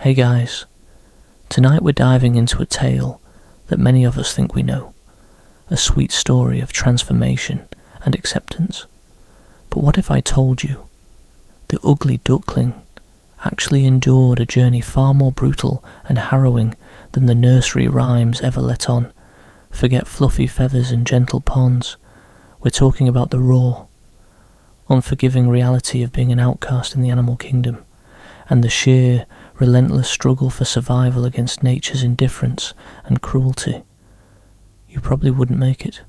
Hey guys, tonight we're diving into a tale that many of us think we know, a sweet story of transformation and acceptance. But what if I told you the ugly duckling actually endured a journey far more brutal and harrowing than the nursery rhymes ever let on? Forget fluffy feathers and gentle ponds. We're talking about the raw, unforgiving reality of being an outcast in the animal kingdom, and the sheer, relentless struggle for survival against nature's indifference and cruelty. You probably wouldn't make it,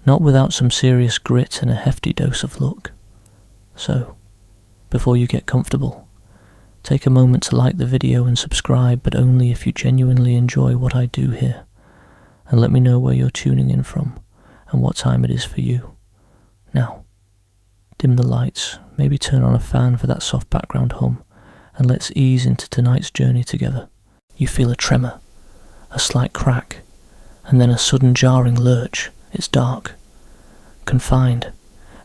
not without some serious grit and a hefty dose of luck. So, before you get comfortable, take a moment to like the video and subscribe, but only if you genuinely enjoy what I do here, and let me know where you're tuning in from and what time it is for you. Now, dim the lights, maybe turn on a fan for that soft background hum, and let's ease into tonight's journey together. You feel a tremor, a slight crack, and then a sudden jarring lurch. It's dark, confined,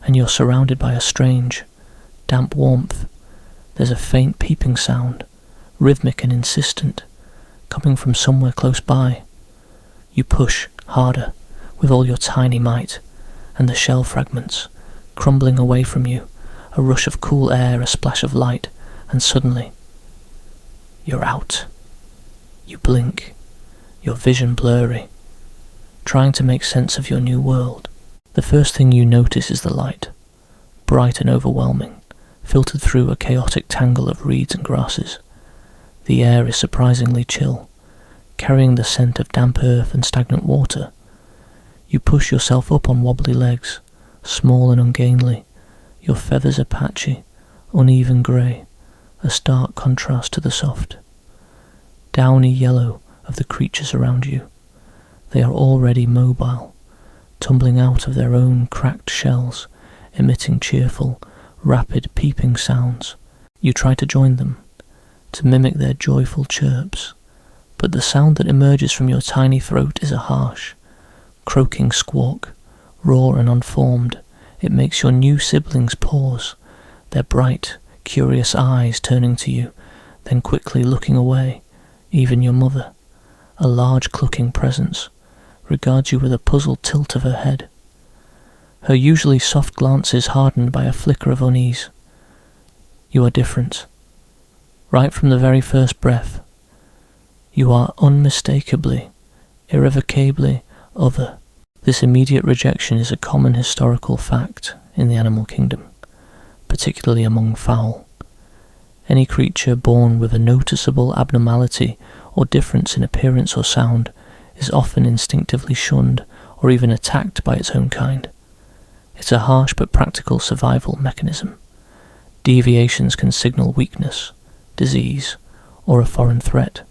and you're surrounded by a strange, damp warmth. There's a faint peeping sound, rhythmic and insistent, coming from somewhere close by. You push harder with all your tiny might, and the shell fragments, crumbling away from you, a rush of cool air, a splash of light, and suddenly, you're out. You blink, your vision blurry, trying to make sense of your new world. The first thing you notice is the light, bright and overwhelming, filtered through a chaotic tangle of reeds and grasses. The air is surprisingly chill, carrying the scent of damp earth and stagnant water. You push yourself up on wobbly legs, small and ungainly. Your feathers are patchy, uneven grey, a stark contrast to the soft, downy yellow of the creatures around you. They are already mobile, tumbling out of their own cracked shells, emitting cheerful, rapid peeping sounds. You try to join them, to mimic their joyful chirps, but the sound that emerges from your tiny throat is a harsh, croaking squawk, raw and unformed. It makes your new siblings pause, their bright, curious eyes turning to you, then quickly looking away. Even your mother, a large clucking presence, regards you with a puzzled tilt of her head. Her usually soft glance is hardened by a flicker of unease. You are different. Right from the very first breath, you are unmistakably, irrevocably other. This immediate rejection is a common historical fact in the animal kingdom, particularly among fowl. Any creature born with a noticeable abnormality or difference in appearance or sound is often instinctively shunned or even attacked by its own kind. It's a harsh but practical survival mechanism. Deviations can signal weakness, disease, or a foreign threat,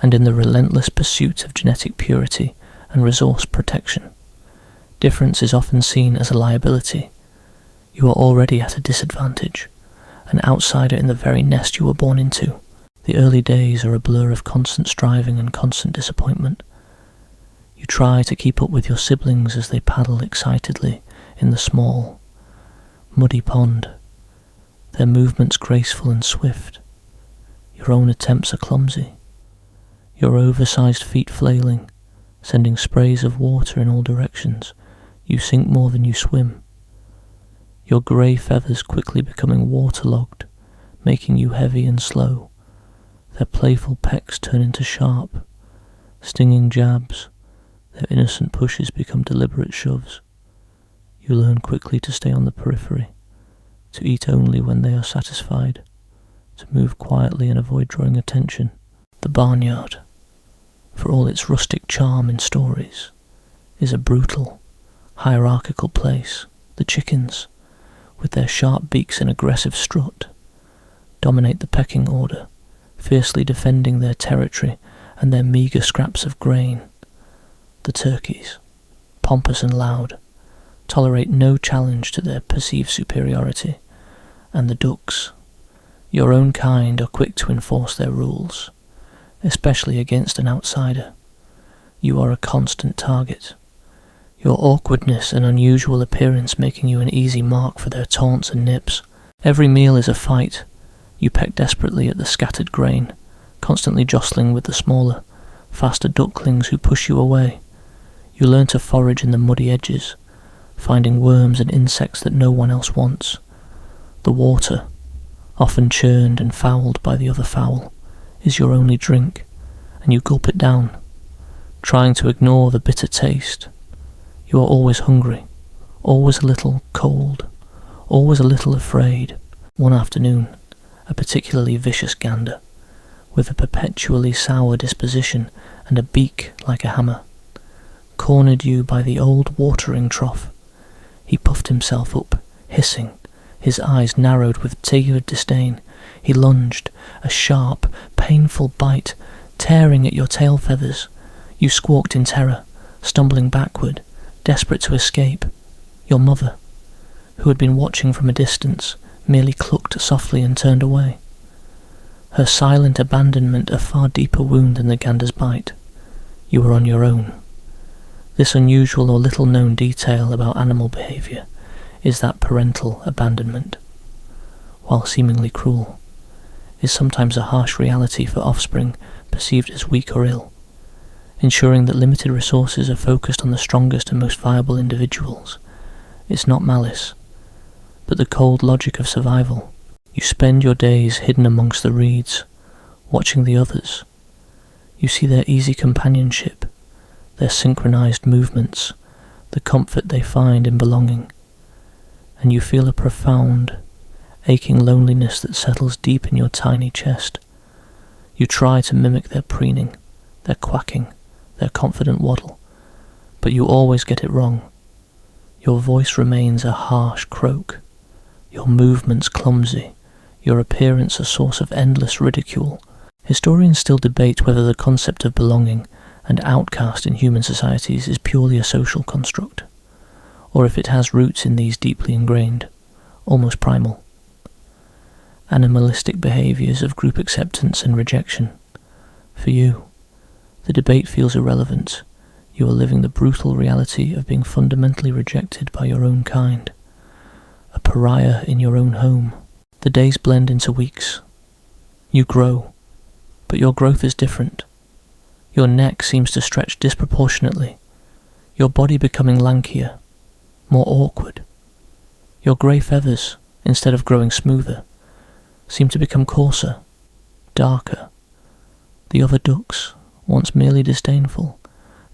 and in the relentless pursuit of genetic purity and resource protection, difference is often seen as a liability. You are already at a disadvantage, an outsider in the very nest you were born into. The early days are a blur of constant striving and constant disappointment. You try to keep up with your siblings as they paddle excitedly in the small, muddy pond, their movements graceful and swift. Your own attempts are clumsy, your oversized feet flailing, sending sprays of water in all directions. You sink more than you swim, your grey feathers quickly becoming waterlogged, making you heavy and slow. Their playful pecks turn into sharp, stinging jabs. Their innocent pushes become deliberate shoves. You learn quickly to stay on the periphery, to eat only when they are satisfied, to move quietly and avoid drawing attention. The barnyard, for all its rustic charm in stories, is a brutal, hierarchical place. The chickens, with their sharp beaks and aggressive strut, dominate the pecking order, fiercely defending their territory and their meagre scraps of grain. The turkeys, pompous and loud, tolerate no challenge to their perceived superiority, and the ducks, your own kind, are quick to enforce their rules, especially against an outsider. You are a constant target, your awkwardness and unusual appearance making you an easy mark for their taunts and nips. Every meal is a fight. You peck desperately at the scattered grain, constantly jostling with the smaller, faster ducklings who push you away. You learn to forage in the muddy edges, finding worms and insects that no one else wants. The water, often churned and fouled by the other fowl, is your only drink, and you gulp it down, trying to ignore the bitter taste. You are always hungry, always a little cold, always a little afraid. One afternoon, a particularly vicious gander, with a perpetually sour disposition and a beak like a hammer, cornered you by the old watering trough. He puffed himself up, hissing, his eyes narrowed with tear of disdain. He lunged, a sharp, painful bite, tearing at your tail feathers. You squawked in terror, stumbling backward, desperate to escape. Your mother, who had been watching from a distance, merely clucked softly and turned away. Her silent abandonment a far deeper wound than the gander's bite. You were on your own. This unusual or little-known detail about animal behaviour is that parental abandonment, while seemingly cruel, is sometimes a harsh reality for offspring perceived as weak or ill, ensuring that limited resources are focused on the strongest and most viable individuals. It's not malice, but the cold logic of survival. You spend your days hidden amongst the reeds, watching the others. You see their easy companionship, their synchronized movements, the comfort they find in belonging, and you feel a profound, aching loneliness that settles deep in your tiny chest. You try to mimic their preening, their quacking, their confident waddle, but you always get it wrong. Your voice remains a harsh croak, your movements clumsy, your appearance a source of endless ridicule. Historians still debate whether the concept of belonging and outcast in human societies is purely a social construct, or if it has roots in these deeply ingrained, almost primal, animalistic behaviours of group acceptance and rejection. For you, the debate feels irrelevant. You are living the brutal reality of being fundamentally rejected by your own kind, a pariah in your own home. The days blend into weeks. You grow, but your growth is different. Your neck seems to stretch disproportionately, your body becoming lankier, more awkward. Your grey feathers, instead of growing smoother, seem to become coarser, darker. The other ducks, once merely disdainful,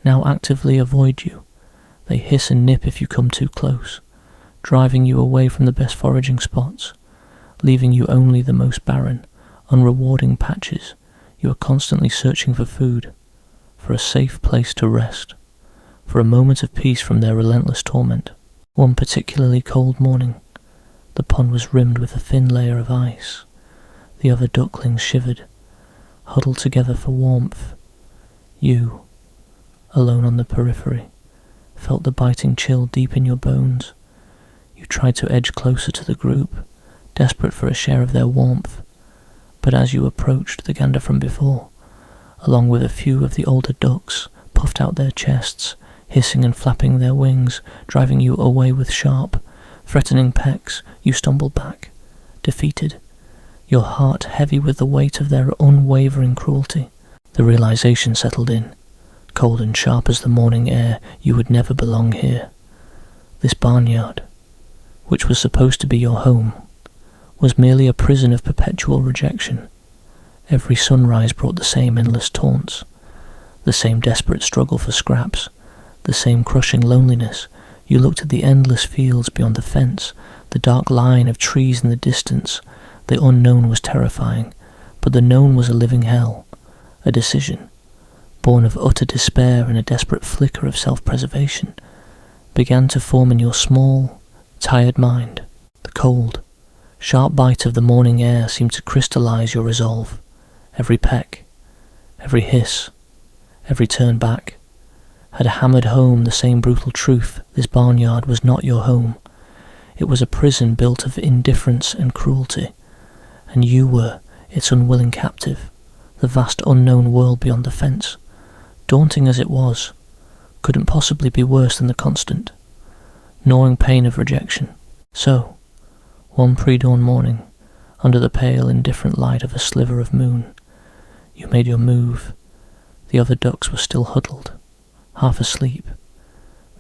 now actively avoid you. They hiss and nip if you come too close, driving you away from the best foraging spots, leaving you only the most barren, unrewarding patches. You are constantly searching for food, for a safe place to rest, for a moment of peace from their relentless torment. One particularly cold morning, the pond was rimmed with a thin layer of ice. The other ducklings shivered, huddled together for warmth. You, alone on the periphery, felt the biting chill deep in your bones. You tried to edge closer to the group, desperate for a share of their warmth, but as you approached, the gander from before, along with a few of the older ducks, puffed out their chests, hissing and flapping their wings, driving you away with sharp, threatening pecks. You stumbled back, defeated, your heart heavy with the weight of their unwavering cruelty. The realization settled in, cold and sharp as the morning air, you would never belong here. This barnyard, which was supposed to be your home, was merely a prison of perpetual rejection. Every sunrise brought the same endless taunts, the same desperate struggle for scraps, the same crushing loneliness. You looked at the endless fields beyond the fence, the dark line of trees in the distance. The unknown was terrifying, but the known was a living hell. A decision, born of utter despair and a desperate flicker of self-preservation, began to form in your small, tired mind. The cold, sharp bite of the morning air seemed to crystallize your resolve. Every peck, every hiss, every turn back, had hammered home the same brutal truth. This barnyard was not your home. It was a prison built of indifference and cruelty, and you were its unwilling captive. The vast unknown world beyond the fence, daunting as it was, couldn't possibly be worse than the constant, gnawing pain of rejection. So, one pre-dawn morning, under the pale, indifferent light of a sliver of moon, You made your move. The other ducks were still huddled, half asleep,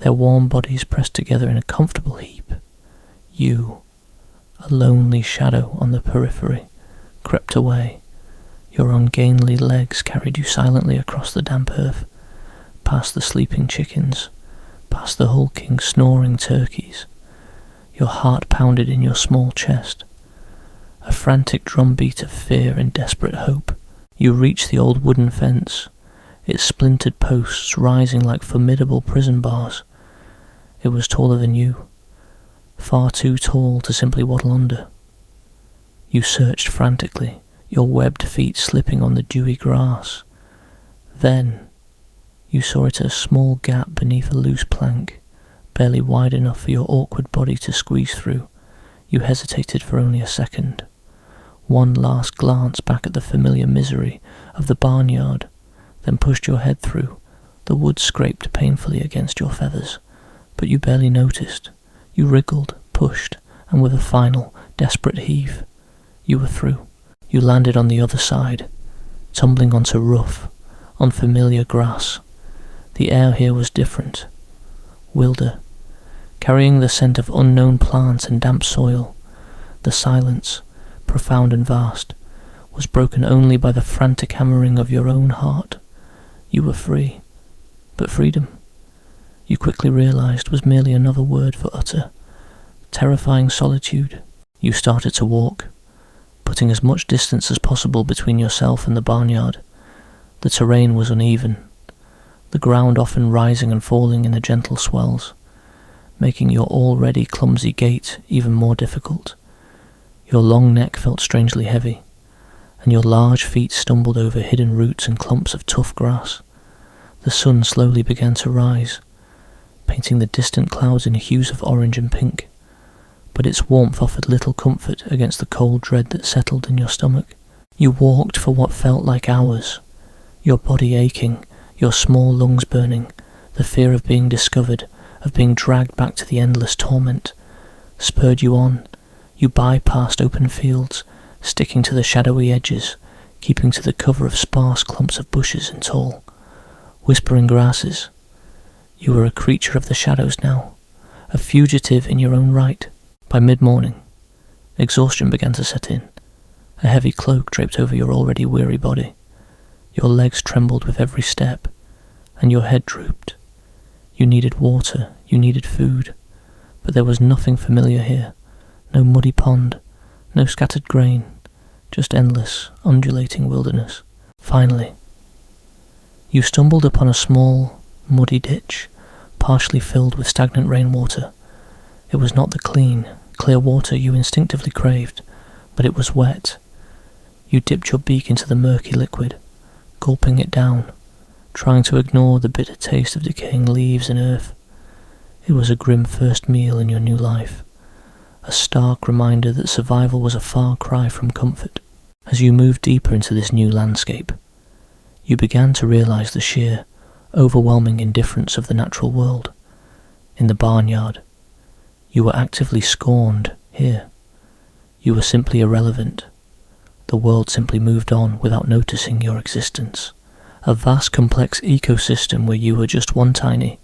their warm bodies pressed together in a comfortable heap. You, a lonely shadow on the periphery, crept away. Your ungainly legs carried you silently across the damp earth, past the sleeping chickens, past the hulking, snoring turkeys. Your heart pounded in your small chest, a frantic drumbeat of fear and desperate hope. You reached the old wooden fence, its splintered posts rising like formidable prison bars. It was taller than you, far too tall to simply waddle under. You searched frantically, your webbed feet slipping on the dewy grass. Then you saw it a small gap beneath a loose plank, barely wide enough for your awkward body to squeeze through. You hesitated for only a second. One last glance back at the familiar misery of the barnyard, then pushed your head through. The wood scraped painfully against your feathers, but you barely noticed. You wriggled, pushed, and with a final, desperate heave, you were through. You landed on the other side, tumbling onto rough, unfamiliar grass. The air here was different, wilder, carrying the scent of unknown plants and damp soil. The silence, profound and vast, was broken only by the frantic hammering of your own heart. You were free, but freedom, you quickly realized, was merely another word for utter, terrifying solitude. You started to walk, putting as much distance as possible between yourself and the barnyard. The terrain was uneven, the ground often rising and falling in the gentle swells, making your already clumsy gait even more difficult. Your long neck felt strangely heavy, and your large feet stumbled over hidden roots and clumps of tough grass. The sun slowly began to rise, painting the distant clouds in hues of orange and pink, but its warmth offered little comfort against the cold dread that settled in your stomach. You walked for what felt like hours, your body aching, your small lungs burning. The fear of being discovered, of being dragged back to the endless torment, spurred you on. You bypassed open fields, sticking to the shadowy edges, keeping to the cover of sparse clumps of bushes and tall, whispering grasses. You were a creature of the shadows now, a fugitive in your own right. By mid-morning, exhaustion began to set in. A heavy cloak draped over your already weary body. Your legs trembled with every step, and your head drooped. You needed water, you needed food, but there was nothing familiar here. No muddy pond, no scattered grain, just endless, undulating wilderness. Finally, you stumbled upon a small, muddy ditch, partially filled with stagnant rainwater. It was not the clean, clear water you instinctively craved, but it was wet. You dipped your beak into the murky liquid, gulping it down, trying to ignore the bitter taste of decaying leaves and earth. It was a grim first meal in your new life, a stark reminder that survival was a far cry from comfort. As you moved deeper into this new landscape, you began to realize the sheer, overwhelming indifference of the natural world. In the barnyard, you were actively scorned. Here, you were simply irrelevant. The world simply moved on without noticing your existence. A vast, complex ecosystem where you were just one tiny,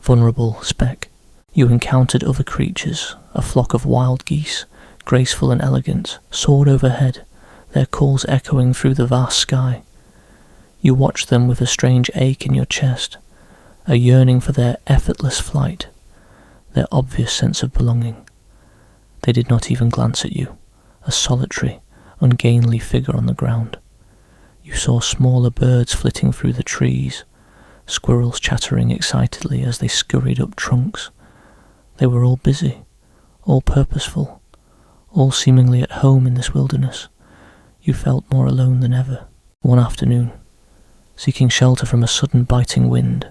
vulnerable speck. You encountered other creatures, a flock of wild geese, graceful and elegant, soared overhead, their calls echoing through the vast sky. You watched them with a strange ache in your chest, a yearning for their effortless flight, their obvious sense of belonging. They did not even glance at you, a solitary, ungainly figure on the ground. You saw smaller birds flitting through the trees, squirrels chattering excitedly as they scurried up trunks. They were all busy, all purposeful, all seemingly at home in this wilderness. You felt more alone than ever. One afternoon, seeking shelter from a sudden biting wind,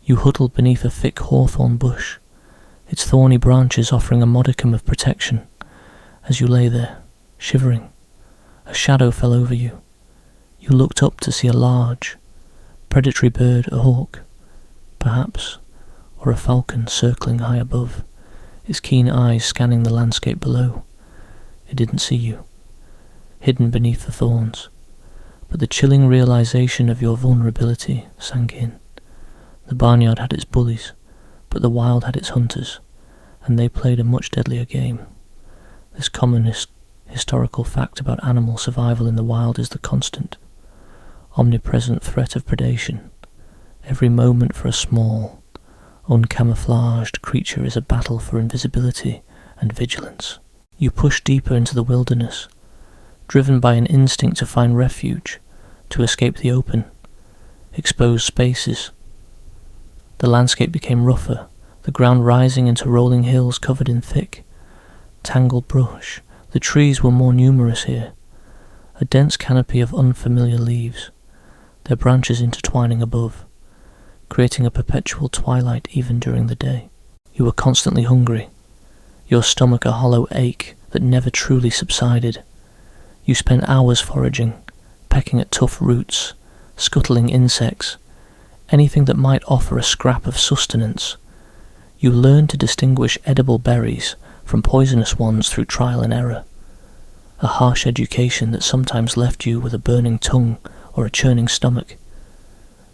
you huddled beneath a thick hawthorn bush, its thorny branches offering a modicum of protection. As you lay there, shivering, a shadow fell over you. You looked up to see a large, predatory bird, a hawk, perhaps, or a falcon circling high above, its keen eyes scanning the landscape below. It didn't see you, hidden beneath the thorns, but the chilling realization of your vulnerability sank in. The barnyard had its bullies, but the wild had its hunters, and they played a much deadlier game. This common historical fact about animal survival in the wild is the constant, omnipresent threat of predation. Every moment for a small, uncamouflaged creature is a battle for invisibility and vigilance. You push deeper into the wilderness, driven by an instinct to find refuge, to escape the open, exposed spaces. The landscape became rougher, the ground rising into rolling hills covered in thick, tangled brush. The trees were more numerous here, a dense canopy of unfamiliar leaves, their branches intertwining above, creating a perpetual twilight even during the day. You were constantly hungry, your stomach a hollow ache that never truly subsided. You spent hours foraging, pecking at tough roots, scuttling insects, anything that might offer a scrap of sustenance. You learned to distinguish edible berries from poisonous ones through trial and error, a harsh education that sometimes left you with a burning tongue or a churning stomach.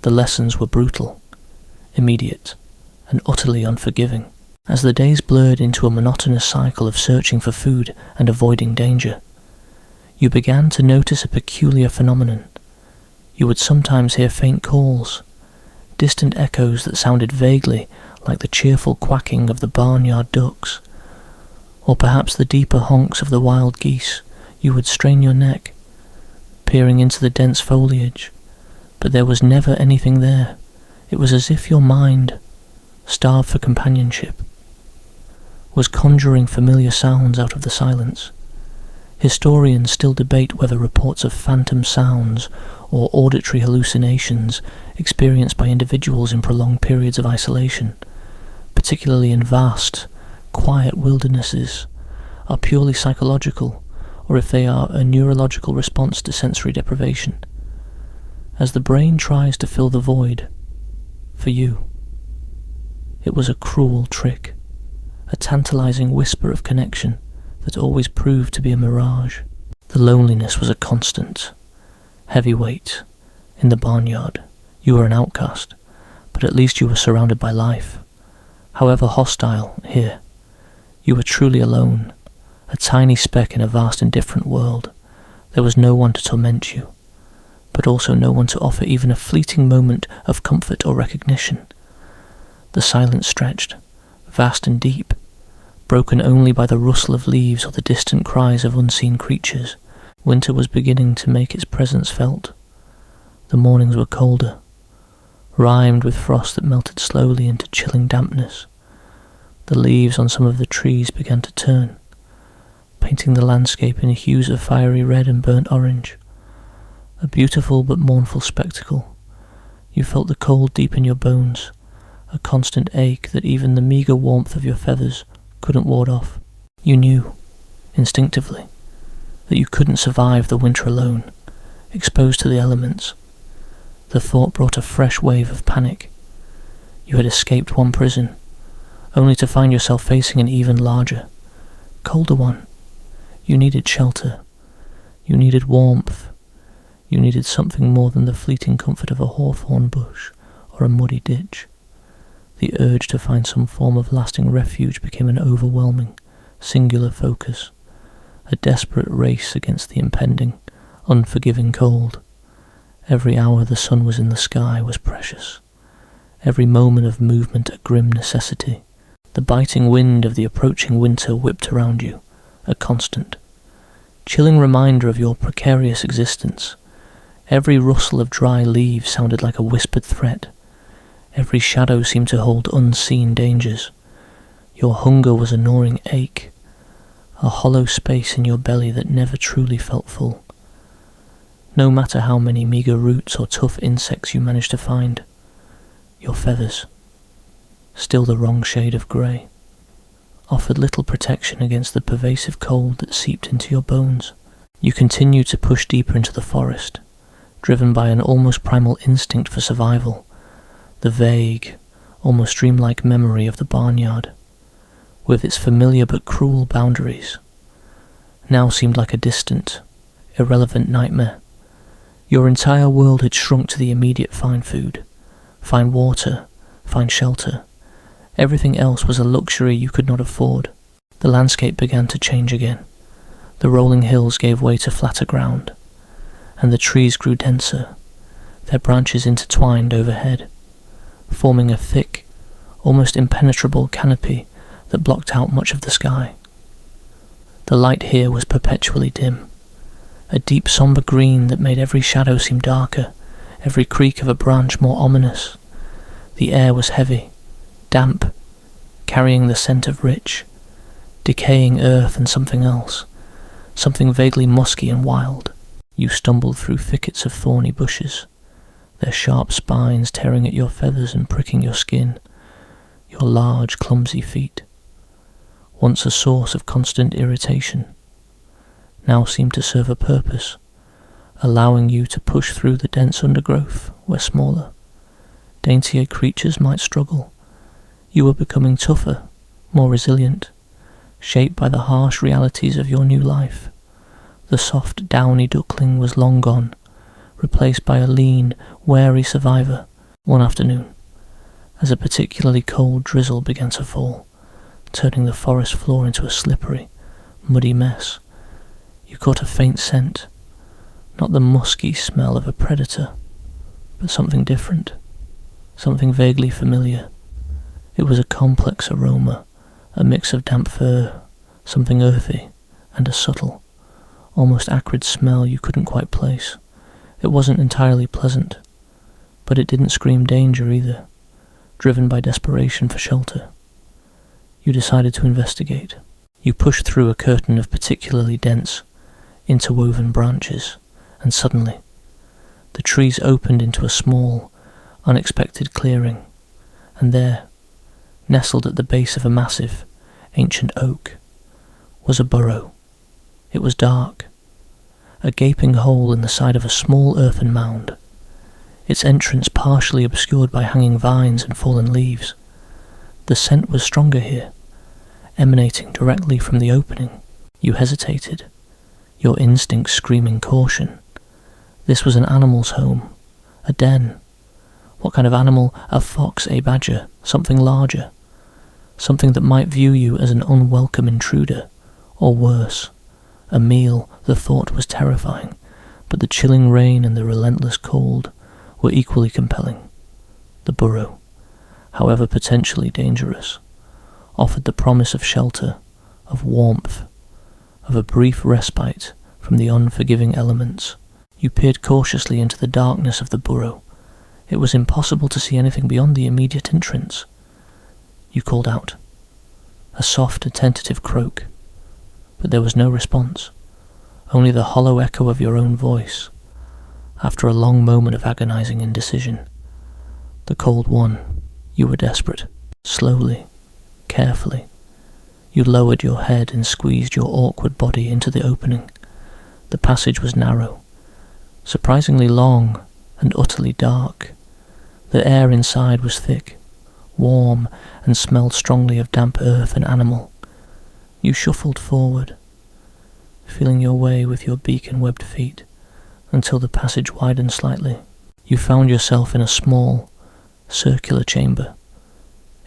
The lessons were brutal, immediate, and utterly unforgiving. As the days blurred into a monotonous cycle of searching for food and avoiding danger, you began to notice a peculiar phenomenon. You would sometimes hear faint calls, distant echoes that sounded vaguely like the cheerful quacking of the barnyard ducks, or perhaps the deeper honks of the wild geese. You would strain your neck, peering into the dense foliage, but there was never anything there. It was as if your mind, starved for companionship, was conjuring familiar sounds out of the silence. Historians still debate whether reports of phantom sounds or auditory hallucinations experienced by individuals in prolonged periods of isolation, particularly in vast, quiet wildernesses, are purely psychological, or if they are a neurological response to sensory deprivation. As the brain tries to fill the void, for you, it was a cruel trick, a tantalizing whisper of connection that always proved to be a mirage. The loneliness was a constant, heavy weight. In the barnyard, you were an outcast, but at least you were surrounded by life. However hostile, here, you were truly alone, a tiny speck in a vast and different world. There was no one to torment you, but also no one to offer even a fleeting moment of comfort or recognition. The silence stretched, vast and deep, broken only by the rustle of leaves or the distant cries of unseen creatures. Winter was beginning to make its presence felt. The mornings were colder, rimed with frost that melted slowly into chilling dampness. The leaves on some of the trees began to turn, painting the landscape in hues of fiery red and burnt orange. A beautiful but mournful spectacle. You felt the cold deep in your bones, a constant ache that even the meagre warmth of your feathers couldn't ward off. You knew, instinctively, that you couldn't survive the winter alone, exposed to the elements. The thought brought a fresh wave of panic. You had escaped one prison, only to find yourself facing an even larger, colder one. You needed shelter. You needed warmth. You needed something more than the fleeting comfort of a hawthorn bush or a muddy ditch. The urge to find some form of lasting refuge became an overwhelming, singular focus, a desperate race against the impending, unforgiving cold. Every hour the sun was in the sky was precious, every moment of movement a grim necessity. The biting wind of the approaching winter whipped around you, a constant, chilling reminder of your precarious existence. Every rustle of dry leaves sounded like a whispered threat. Every shadow seemed to hold unseen dangers. Your hunger was a gnawing ache, a hollow space in your belly that never truly felt full. No matter how many meagre roots or tough insects you managed to find, your feathers, still the wrong shade of grey, offered little protection against the pervasive cold that seeped into your bones. You continued to push deeper into the forest, driven by an almost primal instinct for survival. The vague, almost dreamlike memory of the barnyard, with its familiar but cruel boundaries, now seemed like a distant, irrelevant nightmare. Your entire world had shrunk to the immediate find food, find water, find shelter. Everything else was a luxury you could not afford. The landscape began to change again. The rolling hills gave way to flatter ground, and the trees grew denser, their branches intertwined overhead, forming a thick, almost impenetrable canopy that blocked out much of the sky. The light here was perpetually dim, a deep sombre green that made every shadow seem darker, every creak of a branch more ominous. The air was heavy, damp, carrying the scent of rich, decaying earth and something else, something vaguely musky and wild. You stumbled through thickets of thorny bushes, their sharp spines tearing at your feathers and pricking your skin, your large, clumsy feet. Once a source of constant irritation, now seemed to serve a purpose, allowing you to push through the dense undergrowth where smaller, daintier creatures might struggle. You were becoming tougher, more resilient, shaped by the harsh realities of your new life. The soft, downy duckling was long gone, replaced by a lean, wary survivor. One afternoon, as a particularly cold drizzle began to fall, turning the forest floor into a slippery, muddy mess, you caught a faint scent, not the musky smell of a predator, but something different, something vaguely familiar. It was a complex aroma, a mix of damp fur, something earthy, and a subtle, almost acrid smell you couldn't quite place. It wasn't entirely pleasant, but it didn't scream danger either, driven by desperation for shelter. You decided to investigate. You pushed through a curtain of particularly dense, interwoven branches, and suddenly, the trees opened into a small, unexpected clearing, and there, nestled at the base of a massive, ancient oak, was a burrow. It was dark, a gaping hole in the side of a small earthen mound, its entrance partially obscured by hanging vines and fallen leaves. The scent was stronger here, emanating directly from the opening. You hesitated, your instincts screaming caution. This was an animal's home, a den. What kind of animal? A fox, a badger, something larger, something that might view you as an unwelcome intruder, or worse, a meal. The thought was terrifying, but the chilling rain and the relentless cold were equally compelling. The burrow, however potentially dangerous, offered the promise of shelter, of warmth, of a brief respite from the unforgiving elements. You peered cautiously into the darkness of the burrow. It was impossible to see anything beyond the immediate entrance. You called out, a soft and tentative croak, but there was no response, only the hollow echo of your own voice. After a long moment of agonizing indecision, the cold won. You were desperate. Slowly, carefully, you lowered your head and squeezed your awkward body into the opening. The passage was narrow, surprisingly long and utterly dark. The air inside was thick, warm, and smelled strongly of damp earth and animal. You shuffled forward, feeling your way with your beak and webbed feet, until the passage widened slightly. You found yourself in a small, circular chamber.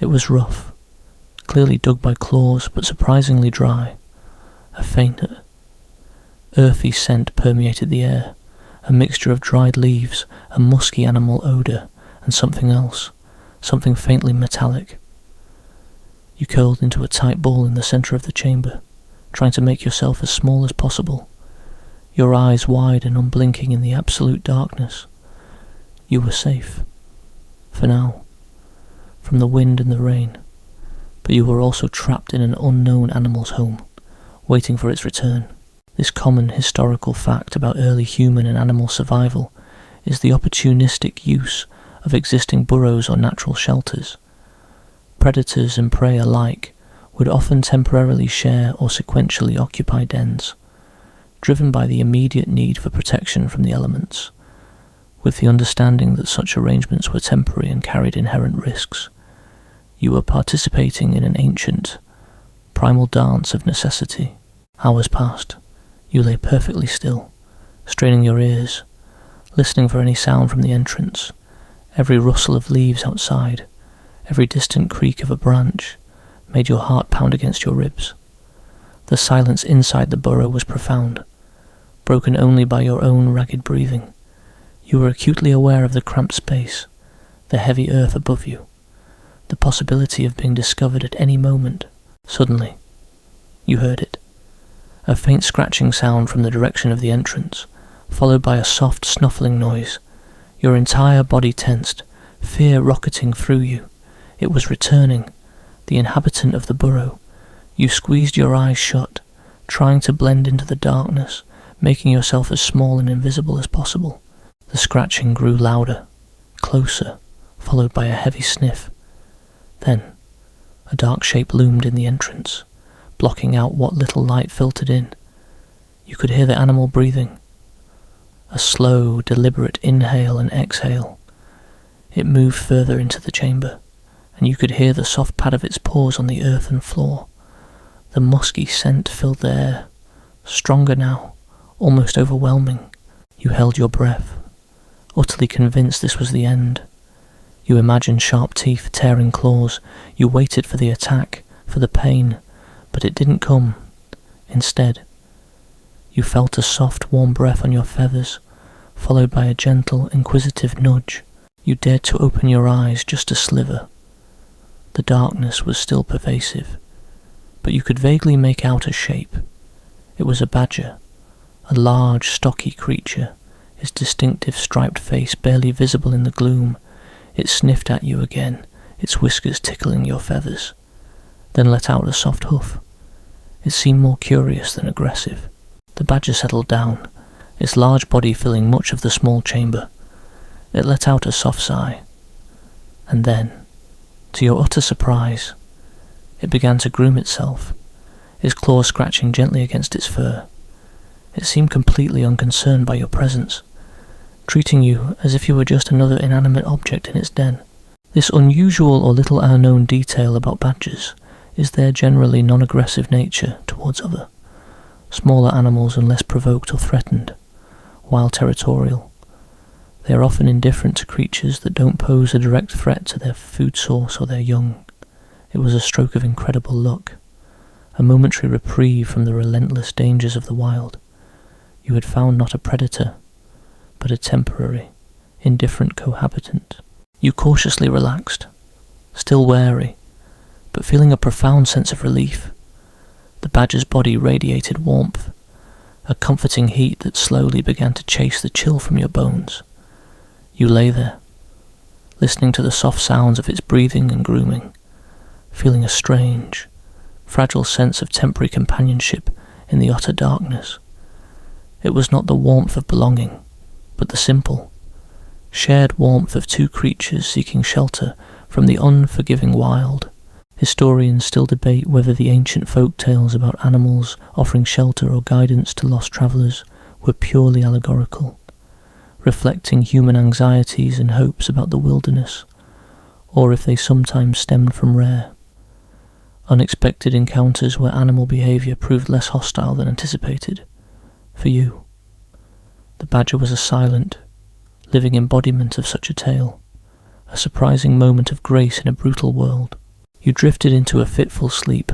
It was rough, clearly dug by claws, but surprisingly dry. A faint, earthy scent permeated the air, a mixture of dried leaves, a musky animal odour, and something else, something faintly metallic. You curled into a tight ball in the centre of the chamber, trying to make yourself as small as possible, your eyes wide and unblinking in the absolute darkness. You were safe, for now, from the wind and the rain, but you were also trapped in an unknown animal's home, waiting for its return. This common historical fact about early human and animal survival is the opportunistic use of existing burrows or natural shelters. Predators and prey alike would often temporarily share or sequentially occupy dens, driven by the immediate need for protection from the elements, with the understanding that such arrangements were temporary and carried inherent risks. You were participating in an ancient, primal dance of necessity. Hours passed. You lay perfectly still, straining your ears, listening for any sound from the entrance, every rustle of leaves outside, every distant creak of a branch made your heart pound against your ribs. The silence inside the burrow was profound, broken only by your own ragged breathing. You were acutely aware of the cramped space, the heavy earth above you, the possibility of being discovered at any moment. Suddenly, you heard it. A faint scratching sound from the direction of the entrance, followed by a soft snuffling noise. Your entire body tensed, fear rocketing through you. It was returning, the inhabitant of the burrow. You squeezed your eyes shut, trying to blend into the darkness, making yourself as small and invisible as possible. The scratching grew louder, closer, followed by a heavy sniff. Then, a dark shape loomed in the entrance, blocking out what little light filtered in. You could hear the animal breathing. A slow, deliberate inhale and exhale. It moved further into the chamber, and you could hear the soft pad of its paws on the earthen floor. The musky scent filled the air, stronger now, almost overwhelming. You held your breath, utterly convinced this was the end. You imagined sharp teeth, tearing claws. You waited for the attack, for the pain, but it didn't come. Instead, you felt a soft, warm breath on your feathers, followed by a gentle, inquisitive nudge. You dared to open your eyes just a sliver. The darkness was still pervasive, but you could vaguely make out a shape. It was a badger, a large, stocky creature, its distinctive striped face barely visible in the gloom. It sniffed at you again, its whiskers tickling your feathers, then let out a soft hoof. It seemed more curious than aggressive. The badger settled down, its large body filling much of the small chamber. It let out a soft sigh, and then, to your utter surprise, it began to groom itself, its claws scratching gently against its fur. It seemed completely unconcerned by your presence, treating you as if you were just another inanimate object in its den. This unusual or little unknown detail about badgers is their generally non-aggressive nature towards other, smaller animals unless provoked or threatened. While territorial, they are often indifferent to creatures that don't pose a direct threat to their food source or their young. It was a stroke of incredible luck, a momentary reprieve from the relentless dangers of the wild. You had found not a predator, but a temporary, indifferent cohabitant. You cautiously relaxed, still wary, but feeling a profound sense of relief. The badger's body radiated warmth, a comforting heat that slowly began to chase the chill from your bones. You lay there, listening to the soft sounds of its breathing and grooming, feeling a strange, fragile sense of temporary companionship in the utter darkness. It was not the warmth of belonging, but the simple, shared warmth of two creatures seeking shelter from the unforgiving wild. Historians still debate whether the ancient folk tales about animals offering shelter or guidance to lost travellers were purely allegorical, reflecting human anxieties and hopes about the wilderness, or if they sometimes stemmed from rare, unexpected encounters where animal behaviour proved less hostile than anticipated. For you, the badger was a silent, living embodiment of such a tale, a surprising moment of grace in a brutal world. You drifted into a fitful sleep,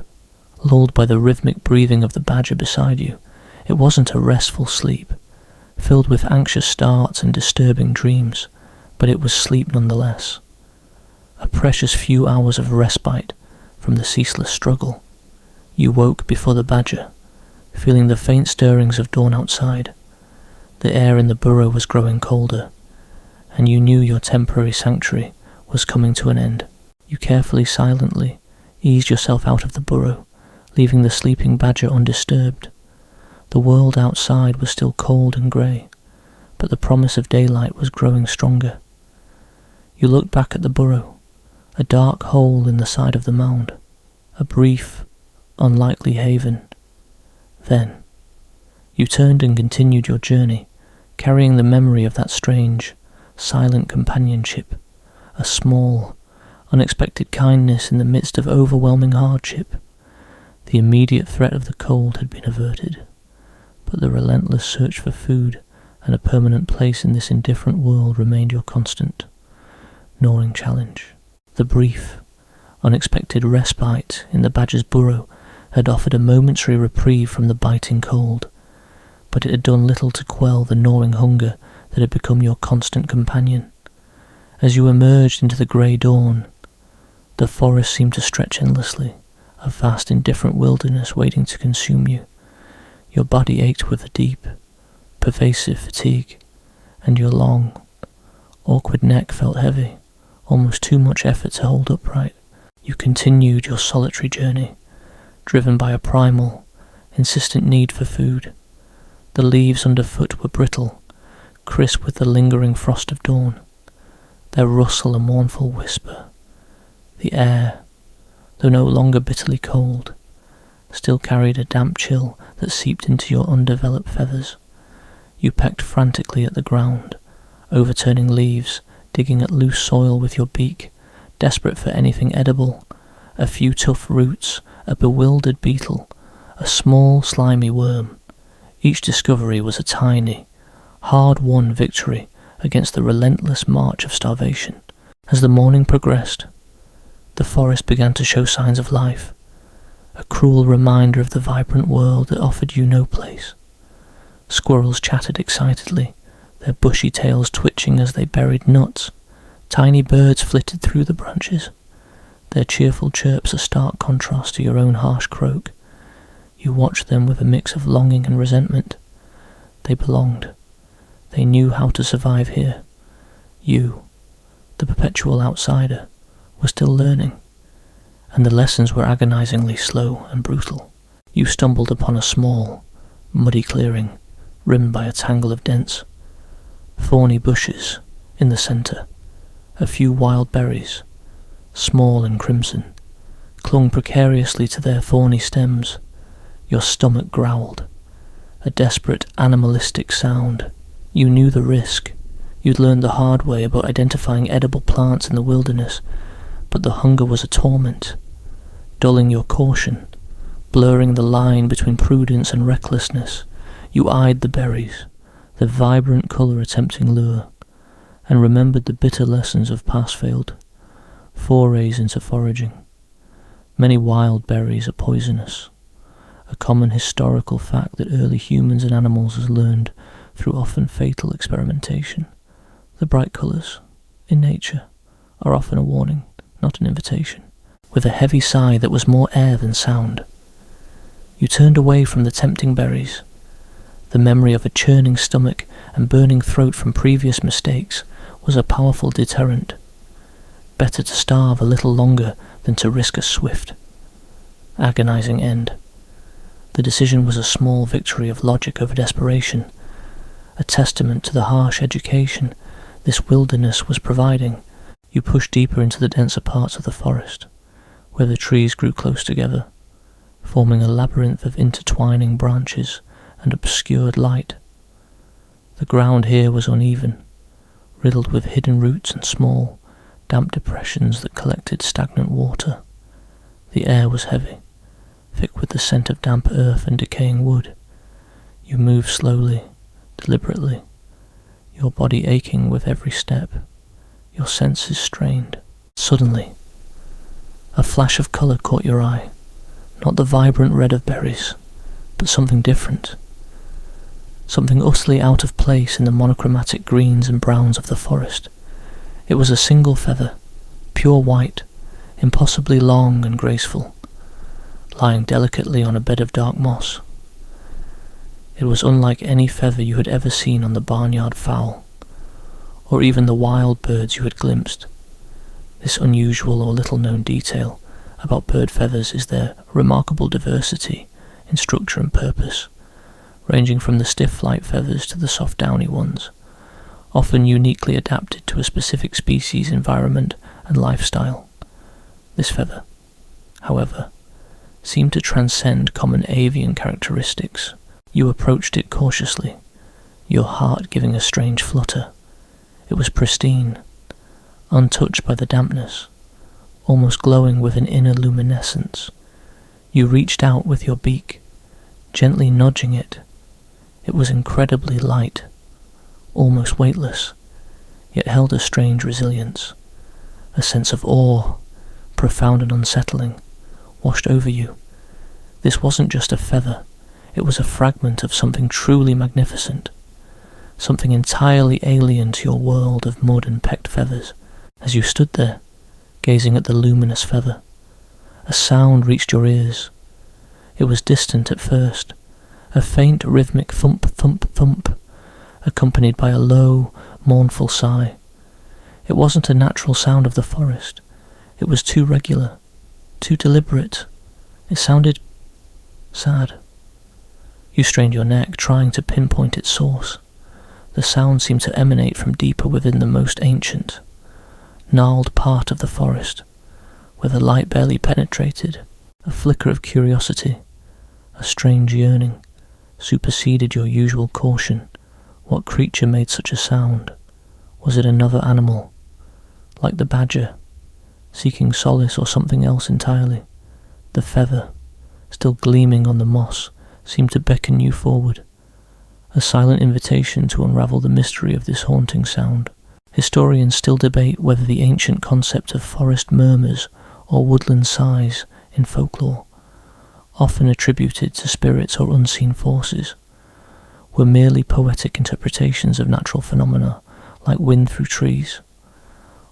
lulled by the rhythmic breathing of the badger beside you. It wasn't a restful sleep, filled with anxious starts and disturbing dreams, but it was sleep nonetheless. A precious few hours of respite from the ceaseless struggle. You woke before the badger, feeling the faint stirrings of dawn outside. The air in the burrow was growing colder, and you knew your temporary sanctuary was coming to an end. You carefully, silently eased yourself out of the burrow, leaving the sleeping badger undisturbed. The world outside was still cold and grey, but the promise of daylight was growing stronger. You looked back at the burrow, a dark hole in the side of the mound, a brief, unlikely haven. Then, you turned and continued your journey, carrying the memory of that strange, silent companionship, a small, unexpected kindness in the midst of overwhelming hardship. The immediate threat of the cold had been averted, but the relentless search for food and a permanent place in this indifferent world remained your constant, gnawing challenge. The brief, unexpected respite in the badger's burrow had offered a momentary reprieve from the biting cold, but it had done little to quell the gnawing hunger that had become your constant companion. As you emerged into the grey dawn, the forest seemed to stretch endlessly, a vast indifferent wilderness waiting to consume you. Your body ached with a deep, pervasive fatigue, and your long, awkward neck felt heavy, almost too much effort to hold upright. You continued your solitary journey, driven by a primal, insistent need for food. The leaves underfoot were brittle, crisp with the lingering frost of dawn, their rustle a mournful whisper. The air, though no longer bitterly cold, still carried a damp chill that seeped into your undeveloped feathers. You pecked frantically at the ground, overturning leaves, digging at loose soil with your beak, desperate for anything edible, a few tough roots, a bewildered beetle, a small slimy worm. Each discovery was a tiny, hard-won victory against the relentless march of starvation. As the morning progressed, the forest began to show signs of life, a cruel reminder of the vibrant world that offered you no place. Squirrels chattered excitedly, their bushy tails twitching as they buried nuts. Tiny birds flitted through the branches, their cheerful chirps a stark contrast to your own harsh croak. You watched them with a mix of longing and resentment. They belonged. They knew how to survive here. You, the perpetual outsider, were still learning, and the lessons were agonizingly slow and brutal. You stumbled upon a small, muddy clearing, rimmed by a tangle of dense, thorny bushes. In the centre, a few wild berries, small and crimson, clung precariously to their thorny stems. Your stomach growled, a desperate animalistic sound. You knew the risk. You'd learned the hard way about identifying edible plants in the wilderness, but the hunger was a torment, dulling your caution, blurring the line between prudence and recklessness. You eyed the berries, their vibrant colour a tempting lure, and remembered the bitter lessons of past failed forays into foraging. Many wild berries are poisonous, a common historical fact that early humans and animals has learned through often fatal experimentation. The bright colours, in nature, are often a warning, not an invitation. With a heavy sigh that was more air than sound, you turned away from the tempting berries. The memory of a churning stomach and burning throat from previous mistakes was a powerful deterrent. Better to starve a little longer than to risk a swift, agonizing end. The decision was a small victory of logic over desperation, a testament to the harsh education this wilderness was providing. You pushed deeper into the denser parts of the forest, where the trees grew close together, forming a labyrinth of intertwining branches and obscured light. The ground here was uneven, riddled with hidden roots and small, damp depressions that collected stagnant water. The air was heavy, thick with the scent of damp earth and decaying wood. You moved slowly, deliberately, your body aching with every step, your senses strained. Suddenly, a flash of colour caught your eye, not the vibrant red of berries, but something different, something utterly out of place in the monochromatic greens and browns of the forest. It was a single feather, pure white, impossibly long and graceful, lying delicately on a bed of dark moss. It was unlike any feather you had ever seen on the barnyard fowl, or even the wild birds you had glimpsed. This unusual or little-known detail about bird feathers is their remarkable diversity in structure and purpose, ranging from the stiff flight feathers to the soft downy ones, often uniquely adapted to a specific species' environment and lifestyle. This feather, however, seemed to transcend common avian characteristics. You approached it cautiously, your heart giving a strange flutter. It was pristine, untouched by the dampness, almost glowing with an inner luminescence. You reached out with your beak, gently nudging it. It was incredibly light, almost weightless, yet held a strange resilience. A sense of awe, profound and unsettling, washed over you. This wasn't just a feather, it was a fragment of something truly magnificent, something entirely alien to your world of mud and pecked feathers. As you stood there, gazing at the luminous feather, a sound reached your ears. It was distant at first, a faint rhythmic thump, thump, thump, accompanied by a low, mournful sigh. It wasn't a natural sound of the forest. It was too regular, too deliberate. It sounded sad. You strained your neck, trying to pinpoint its source. The sound seemed to emanate from deeper within the most ancient, gnarled part of the forest, where the light barely penetrated. A flicker of curiosity, a strange yearning, superseded your usual caution. What creature made such a sound? Was it another animal, like the badger, seeking solace, or something else entirely? The feather, still gleaming on the moss, seemed to beckon you forward, a silent invitation to unravel the mystery of this haunting sound. Historians still debate whether the ancient concept of forest murmurs or woodland sighs in folklore, often attributed to spirits or unseen forces, were merely poetic interpretations of natural phenomena like wind through trees,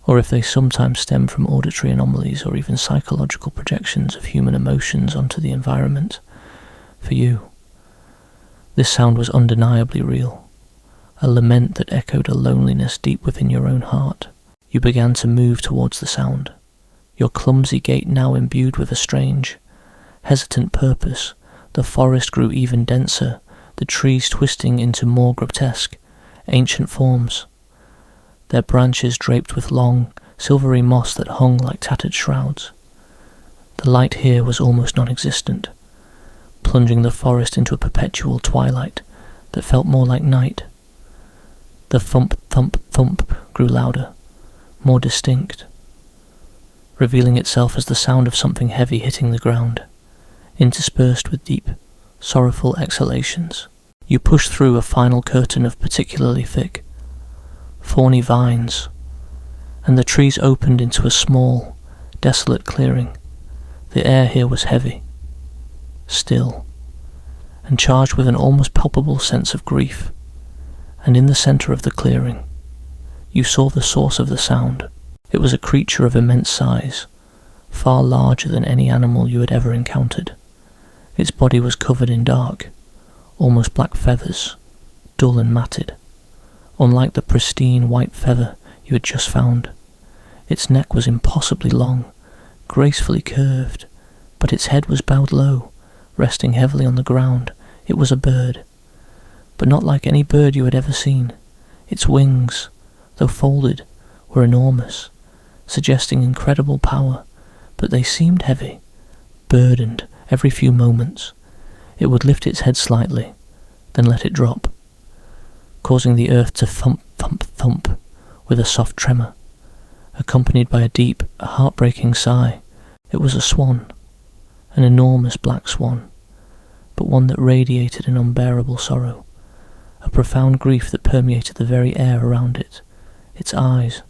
or if they sometimes stem from auditory anomalies or even psychological projections of human emotions onto the environment. For you, this sound was undeniably real, a lament that echoed a loneliness deep within your own heart. You began to move towards the sound, your clumsy gait now imbued with a strange, hesitant purpose. The forest grew even denser, the trees twisting into more grotesque, ancient forms, their branches draped with long, silvery moss that hung like tattered shrouds. The light here was almost non-existent, plunging the forest into a perpetual twilight that felt more like night. The thump, thump, thump grew louder, more distinct, revealing itself as the sound of something heavy hitting the ground, interspersed with deep, sorrowful exhalations. You pushed through a final curtain of particularly thick, thorny vines, and the trees opened into a small, desolate clearing. The air here was heavy, still, and charged with an almost palpable sense of grief. And in the centre of the clearing, you saw the source of the sound. It was a creature of immense size, far larger than any animal you had ever encountered. Its body was covered in dark, almost black feathers, dull and matted, unlike the pristine white feather you had just found. Its neck was impossibly long, gracefully curved, but its head was bowed low, resting heavily on the ground. It was a bird, but not like any bird you had ever seen. Its wings, though folded, were enormous, suggesting incredible power, but they seemed heavy, burdened. Every few moments, it would lift its head slightly, then let it drop, causing the earth to thump, thump, thump with a soft tremor, accompanied by a deep, heartbreaking sigh. It was a swan, an enormous black swan, but one that radiated an unbearable sorrow, a profound grief that permeated the very air around it. Its eyes,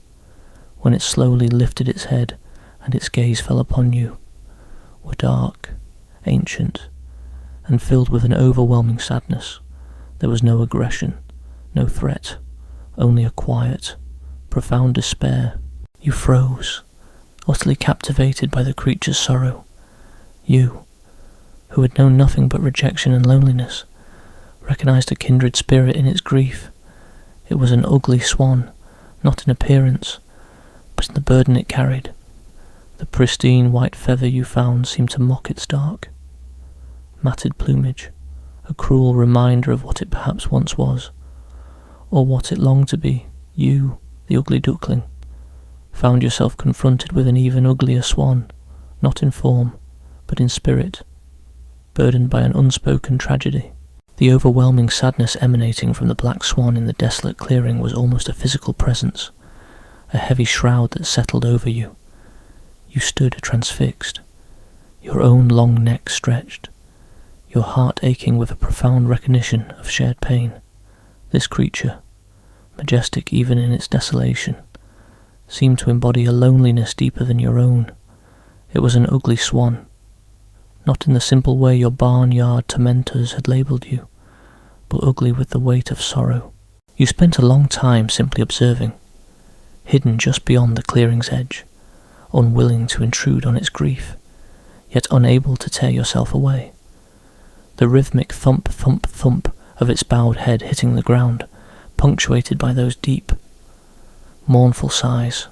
when it slowly lifted its head and its gaze fell upon you, were dark, ancient, and filled with an overwhelming sadness. There was no aggression, no threat, only a quiet, profound despair. You froze, utterly captivated by the creature's sorrow. You, who had known nothing but rejection and loneliness, recognized a kindred spirit in its grief. It was an ugly swan, not in appearance, but in the burden it carried. The pristine white feather you found seemed to mock its dark, matted plumage, a cruel reminder of what it perhaps once was, or what it longed to be. You, the ugly duckling, found yourself confronted with an even uglier swan, not in form, but in spirit, burdened by an unspoken tragedy. The overwhelming sadness emanating from the black swan in the desolate clearing was almost a physical presence, a heavy shroud that settled over you. You stood transfixed, your own long neck stretched, your heart aching with a profound recognition of shared pain. This creature, majestic even in its desolation, seemed to embody a loneliness deeper than your own. It was an ugly swan, not in the simple way your barnyard tormentors had labelled you, but ugly with the weight of sorrow. You spent a long time simply observing, hidden just beyond the clearing's edge, unwilling to intrude on its grief, yet unable to tear yourself away. The rhythmic thump, thump, thump of its bowed head hitting the ground, punctuated by those deep, mournful sighs,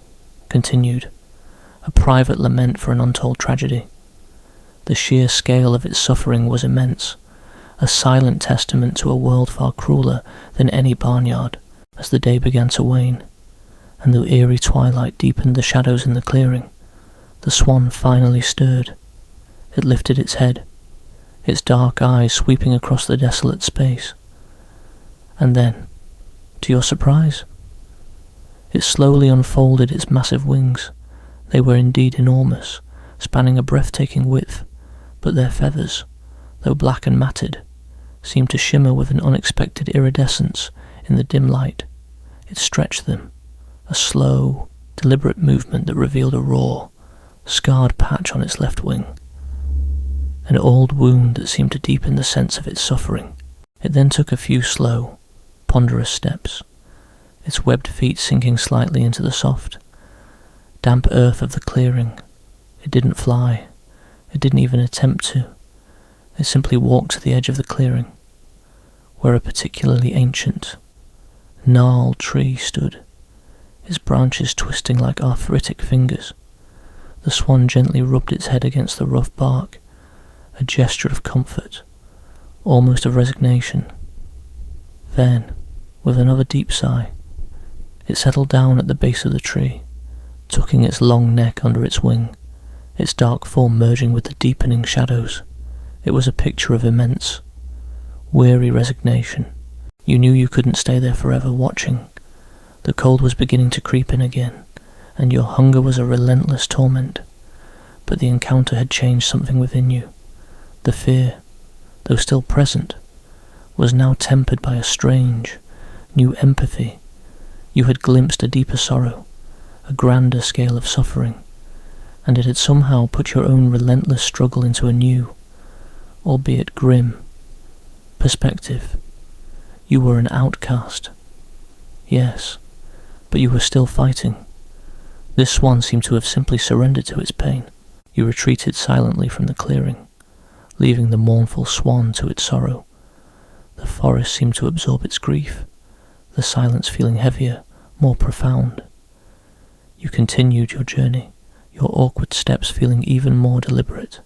continued, a private lament for an untold tragedy. The sheer scale of its suffering was immense, a silent testament to a world far crueler than any barnyard. As the day began to wane, and the eerie twilight deepened the shadows in the clearing, the swan finally stirred. It lifted its head, its dark eyes sweeping across the desolate space. And then, to your surprise, it slowly unfolded its massive wings. They were indeed enormous, spanning a breathtaking width, but their feathers, though black and matted, seemed to shimmer with an unexpected iridescence in the dim light. It stretched them, a slow, deliberate movement that revealed a raw, scarred patch on its left wing, an old wound that seemed to deepen the sense of its suffering. It then took a few slow, ponderous steps, its webbed feet sinking slightly into the soft, damp earth of the clearing. It didn't fly. It didn't even attempt to. It simply walked to the edge of the clearing, where a particularly ancient, gnarled tree stood, its branches twisting like arthritic fingers. The swan gently rubbed its head against the rough bark, a gesture of comfort, almost of resignation. Then, with another deep sigh, it settled down at the base of the tree, tucking its long neck under its wing, its dark form merging with the deepening shadows. It was a picture of immense, weary resignation. You knew you couldn't stay there forever watching. The cold was beginning to creep in again, and your hunger was a relentless torment. But the encounter had changed something within you. The fear, though still present, was now tempered by a strange, new empathy. You had glimpsed a deeper sorrow, a grander scale of suffering, and it had somehow put your own relentless struggle into a new, albeit grim, perspective. You were an outcast. Yes, but you were still fighting. This swan seemed to have simply surrendered to its pain. You retreated silently from the clearing, leaving the mournful swan to its sorrow. The forest seemed to absorb its grief, the silence feeling heavier, more profound. You continued your journey, your awkward steps feeling even more deliberate,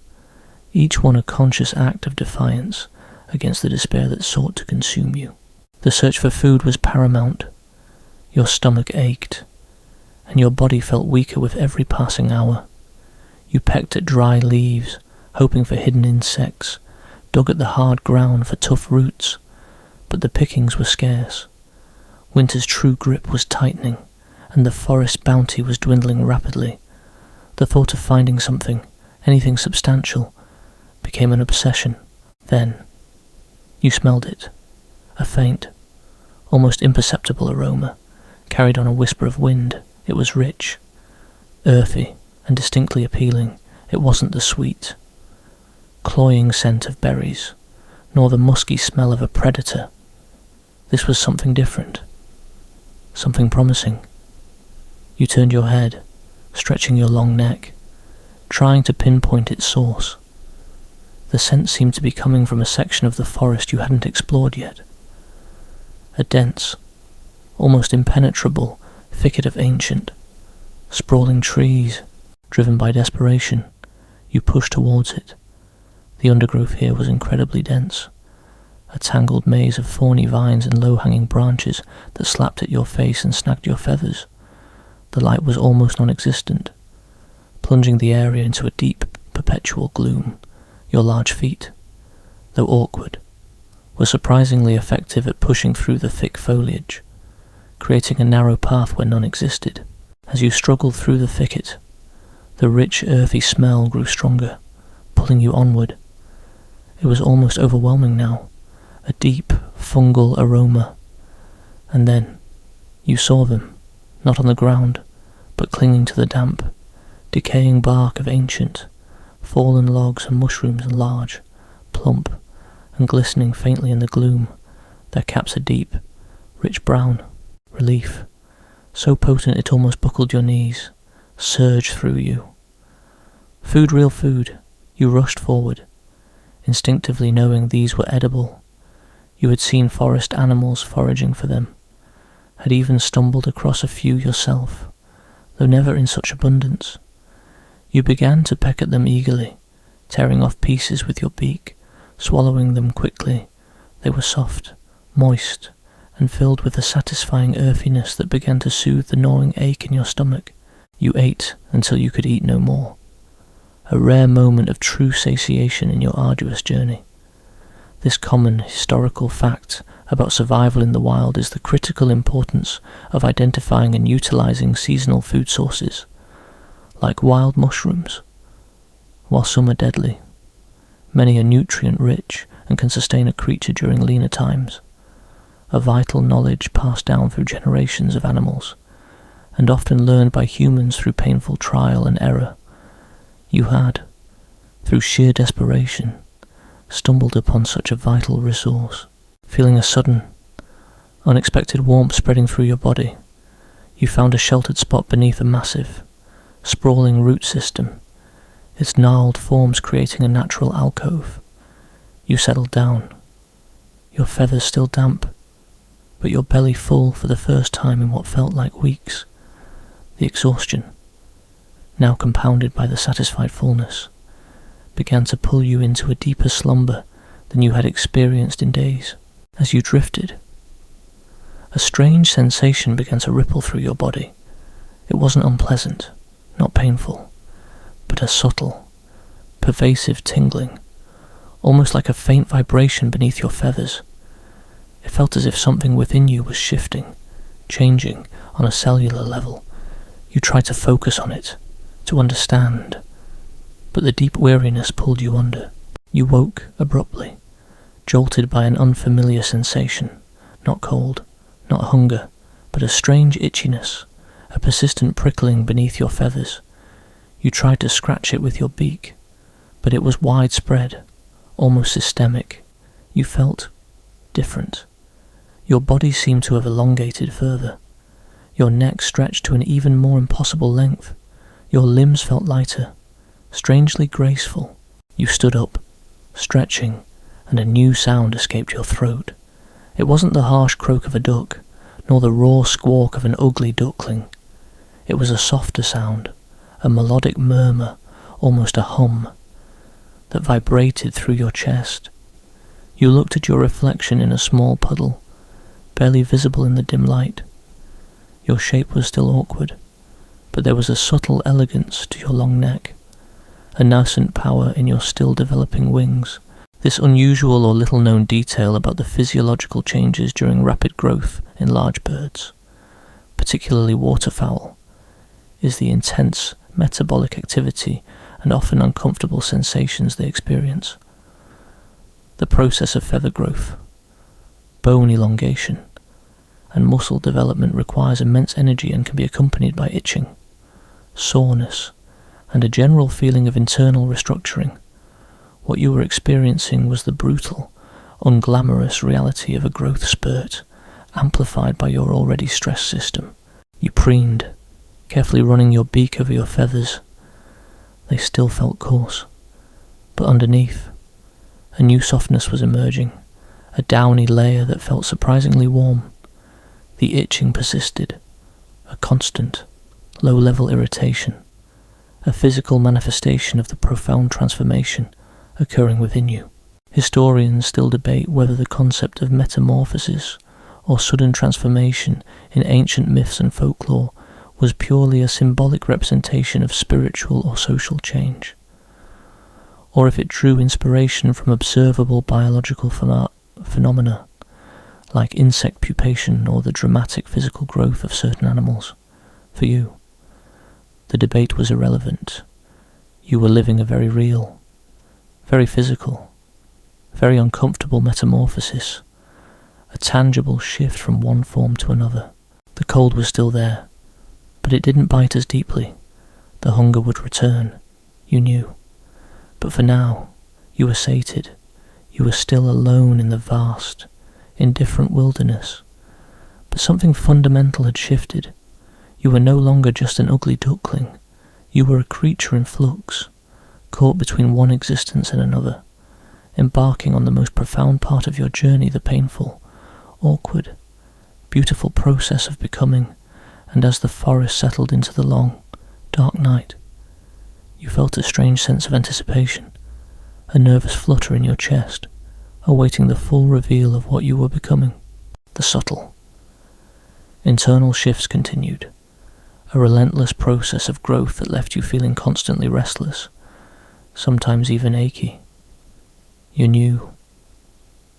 each one a conscious act of defiance against the despair that sought to consume you. The search for food was paramount. Your stomach ached, and your body felt weaker with every passing hour. You pecked at dry leaves, hoping for hidden insects, dug at the hard ground for tough roots, but the pickings were scarce. Winter's true grip was tightening, and the forest's bounty was dwindling rapidly. The thought of finding something, anything substantial, became an obsession. Then, you smelled it. A faint, almost imperceptible aroma, carried on a whisper of wind. It was rich, earthy, and distinctly appealing. It wasn't the sweet, cloying scent of berries, nor the musky smell of a predator. This was something different, something promising. You turned your head, stretching your long neck, trying to pinpoint its source. The scent seemed to be coming from a section of the forest you hadn't explored yet. A dense, almost impenetrable thicket of ancient, sprawling trees. Driven by desperation, you pushed towards it. The undergrowth here was incredibly dense, a tangled maze of thorny vines and low-hanging branches that slapped at your face and snagged your feathers. The light was almost non-existent, plunging the area into a deep, perpetual gloom. Your large feet, though awkward, were surprisingly effective at pushing through the thick foliage, creating a narrow path where none existed. As you struggled through the thicket, the rich, earthy smell grew stronger, pulling you onward. It was almost overwhelming now, a deep, fungal aroma. And then, You saw them, not on the ground, but clinging to the damp, decaying bark of ancient, fallen logs and mushrooms large, plump, and glistening faintly in the gloom, their caps a deep, rich brown, relief, so potent it almost buckled your knees, surged through you. Food, real food, you rushed forward, instinctively knowing these were edible. You had seen forest animals foraging for them, had even stumbled across a few yourself, though never in such abundance. You began to peck at them eagerly, tearing off pieces with your beak, swallowing them quickly. They were soft, moist, and filled with a satisfying earthiness that began to soothe the gnawing ache in your stomach. You ate until you could eat no more, a rare moment of true satiation in your arduous journey. This common historical fact about survival in the wild is the critical importance of identifying and utilizing seasonal food sources, like wild mushrooms. While some are deadly, many are nutrient-rich and can sustain a creature during leaner times, a vital knowledge passed down through generations of animals, and often learned by humans through painful trial and error. You had, through sheer desperation, stumbled upon such a vital resource. Feeling a sudden, unexpected warmth spreading through your body, you found a sheltered spot beneath a massive, sprawling root system, its gnarled forms creating a natural alcove. You settled down, your feathers still damp, but your belly full for the first time in what felt like weeks. The exhaustion, now compounded by the satisfied fullness, began to pull you into a deeper slumber than you had experienced in days. As you drifted, a strange sensation began to ripple through your body. It wasn't unpleasant, not painful, but a subtle, pervasive tingling, almost like a faint vibration beneath your feathers. It felt as if something within you was shifting, changing on a cellular level. You tried to focus on it, to understand, but the deep weariness pulled you under. You woke abruptly, jolted by an unfamiliar sensation, not cold, not hunger, but a strange itchiness, a persistent prickling beneath your feathers. You tried to scratch it with your beak, but it was widespread, almost systemic. You felt different. Your body seemed to have elongated further. Your neck stretched to an even more impossible length. Your limbs felt lighter, strangely graceful. You stood up, stretching, and a new sound escaped your throat. It wasn't the harsh croak of a duck, nor the raw squawk of an ugly duckling. It was a softer sound, a melodic murmur, almost a hum, that vibrated through your chest. You looked at your reflection in a small puddle, barely visible in the dim light. Your shape was still awkward, but there was a subtle elegance to your long neck, a nascent power in your still developing wings. This unusual or little-known detail about the physiological changes during rapid growth in large birds, particularly waterfowl, is the intense metabolic activity and often uncomfortable sensations they experience. The process of feather growth, bone elongation, and muscle development requires immense energy and can be accompanied by itching, soreness, and a general feeling of internal restructuring. What you were experiencing was the brutal, unglamorous reality of a growth spurt, amplified by your already stressed system. You preened, carefully running your beak over your feathers. They still felt coarse, but underneath, a new softness was emerging, a downy layer that felt surprisingly warm. The itching persisted, a constant, low-level irritation, a physical manifestation of the profound transformation occurring within you. Historians still debate whether the concept of metamorphosis or sudden transformation in ancient myths and folklore was purely a symbolic representation of spiritual or social change, or if it drew inspiration from observable biological phenomena like insect pupation or the dramatic physical growth of certain animals. For you, the debate was irrelevant. You were living a very real, very physical, very uncomfortable metamorphosis, a tangible shift from one form to another. The cold was still there, but it didn't bite as deeply. The hunger would return, you knew. But for now, you were sated. You were still alone in the vast, indifferent wilderness. But something fundamental had shifted. You were no longer just an ugly duckling. You were a creature in flux, caught between one existence and another, embarking on the most profound part of your journey, the painful, awkward, beautiful process of becoming. And as the forest settled into the long, dark night, you felt a strange sense of anticipation, a nervous flutter in your chest, awaiting the full reveal of what you were becoming. The subtle, internal shifts continued, a relentless process of growth that left you feeling constantly restless, sometimes even achy. You knew.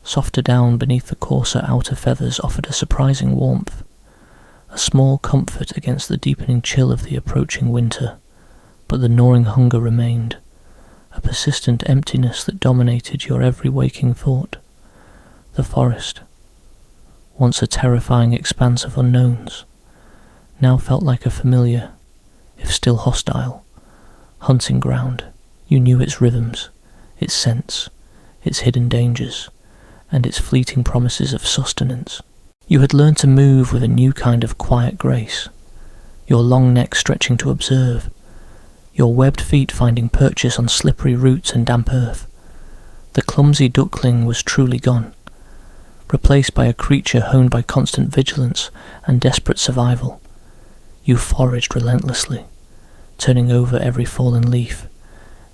Softer down beneath the coarser outer feathers offered a surprising warmth, a small comfort against the deepening chill of the approaching winter, but the gnawing hunger remained, a persistent emptiness that dominated your every waking thought. The forest, once a terrifying expanse of unknowns, now felt like a familiar, if still hostile, hunting ground. You knew its rhythms, its scents, its hidden dangers, and its fleeting promises of sustenance. You had learned to move with a new kind of quiet grace, your long neck stretching to observe, your webbed feet finding purchase on slippery roots and damp earth. The clumsy duckling was truly gone, replaced by a creature honed by constant vigilance and desperate survival. You foraged relentlessly, turning over every fallen leaf,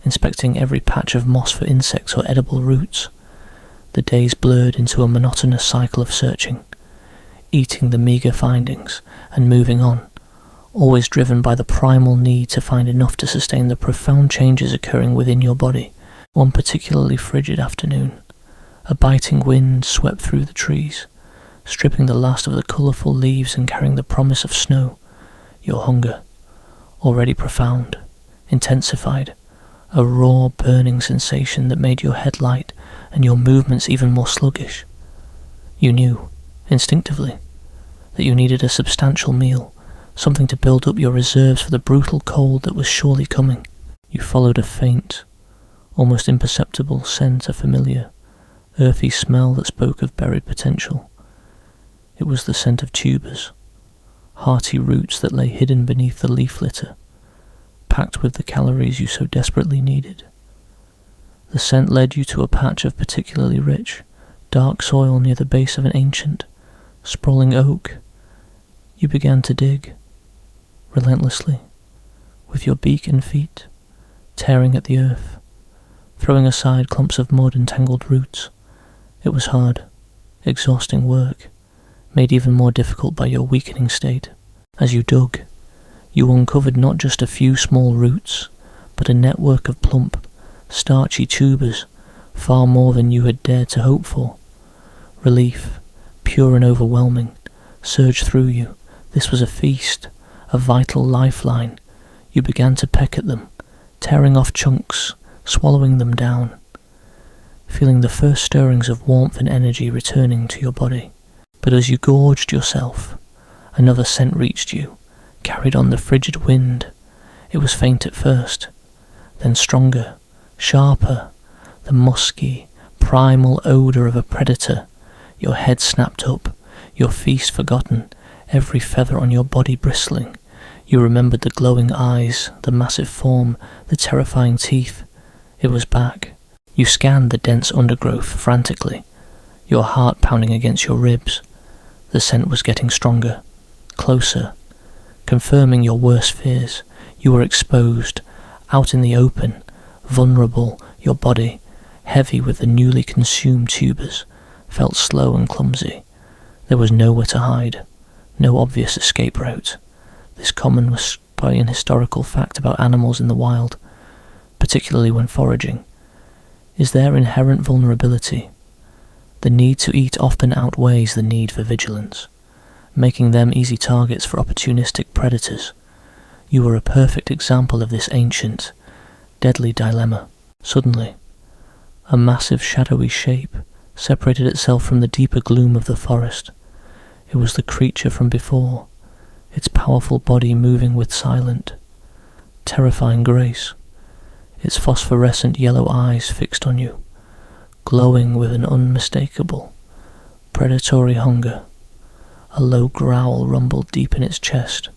inspecting every patch of moss for insects or edible roots. The days blurred into a monotonous cycle of searching, eating the meagre findings and moving on, always driven by the primal need to find enough to sustain the profound changes occurring within your body. One particularly frigid afternoon, a biting wind swept through the trees, stripping the last of the colourful leaves and carrying the promise of snow. Your hunger, already profound, intensified, a raw, burning sensation that made your head light and your movements even more sluggish. You knew, instinctively, that you needed a substantial meal, something to build up your reserves for the brutal cold that was surely coming. You followed a faint, almost imperceptible scent, a familiar, earthy smell that spoke of buried potential. It was the scent of tubers, hearty roots that lay hidden beneath the leaf litter, packed with the calories you so desperately needed. The scent led you to a patch of particularly rich, dark soil near the base of an ancient, sprawling oak. You began to dig, relentlessly, with your beak and feet, tearing at the earth, throwing aside clumps of mud and tangled roots. It was hard, exhausting work, made even more difficult by your weakening state. As you dug, you uncovered not just a few small roots, but a network of plump, starchy tubers, far more than you had dared to hope for. Relief, pure and overwhelming, surged through you. This was a feast, a vital lifeline. You began to peck at them, tearing off chunks, swallowing them down, feeling the first stirrings of warmth and energy returning to your body. But as you gorged yourself, another scent reached you, carried on the frigid wind. It was faint at first, then stronger, sharper, the musky, primal odour of a predator. Your head snapped up, your feast forgotten, every feather on your body bristling. You remembered the glowing eyes, the massive form, the terrifying teeth. It was back. You scanned the dense undergrowth frantically, your heart pounding against your ribs. The scent was getting stronger, closer, confirming your worst fears. You were exposed, out in the open, vulnerable. Your body, heavy with the newly consumed tubers, felt slow and clumsy. There was nowhere to hide, no obvious escape route. This common was by an historical fact about animals in the wild, particularly when foraging, is their inherent vulnerability. The need to eat often outweighs the need for vigilance, making them easy targets for opportunistic predators. You were a perfect example of this ancient, deadly dilemma. Suddenly, a massive shadowy shape separated itself from the deeper gloom of the forest. It was the creature from before, its powerful body moving with silent, terrifying grace, its phosphorescent yellow eyes fixed on you, glowing with an unmistakable, predatory hunger. A low growl rumbled deep in its chest,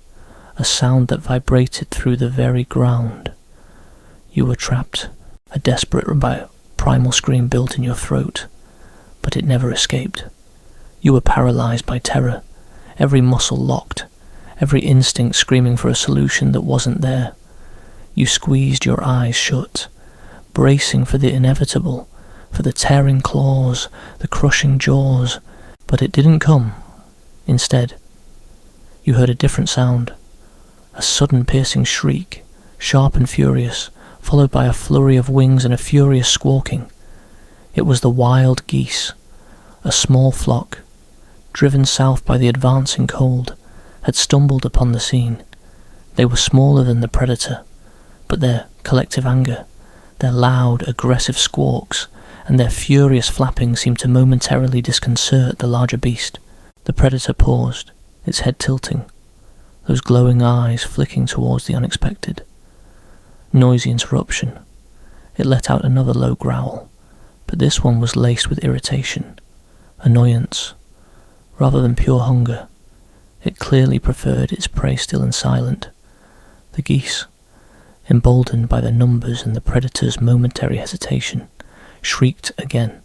a sound that vibrated through the very ground. You were trapped, a desperate primal scream built in your throat, but it never escaped. You were paralyzed by terror, every muscle locked, every instinct screaming for a solution that wasn't there. You squeezed your eyes shut, bracing for the inevitable, for the tearing claws, the crushing jaws, but it didn't come. Instead, you heard a different sound, a sudden piercing shriek, sharp and furious, followed by a flurry of wings and a furious squawking. It was the wild geese, a small flock, driven south by the advancing cold, had stumbled upon the scene. They were smaller than the predator, but their collective anger, their loud, aggressive squawks, and their furious flapping seemed to momentarily disconcert the larger beast. The predator paused, its head tilting, those glowing eyes flicking towards the unexpected. Noisy interruption. It let out another low growl, but this one was laced with irritation, annoyance. Rather than pure hunger, it clearly preferred its prey still and silent. The geese, emboldened by their numbers and the predator's momentary hesitation, shrieked again.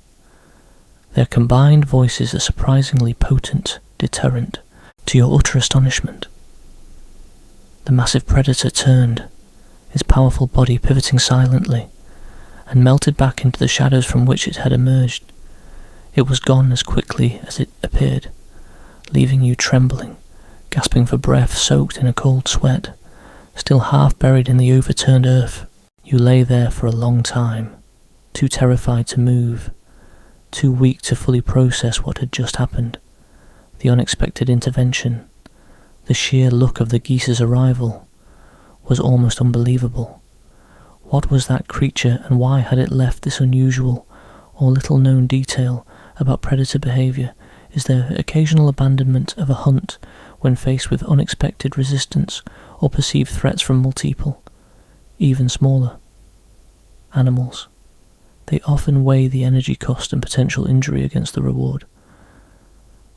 Their combined voices a surprisingly potent deterrent, to your utter astonishment. The massive predator turned, its powerful body pivoting silently, and melted back into the shadows from which it had emerged. It was gone as quickly as it appeared, leaving you trembling, gasping for breath, soaked in a cold sweat, still half buried in the overturned earth. You lay there for a long time, too terrified to move, too weak to fully process what had just happened. The unexpected intervention, the sheer look of the geese's arrival, was almost unbelievable. What was that creature, and why had it left this unusual or little-known detail about predator behaviour? Is their occasional abandonment of a hunt when faced with unexpected resistance or perceived threats from multiple, even smaller, animals. They often weigh the energy cost and potential injury against the reward,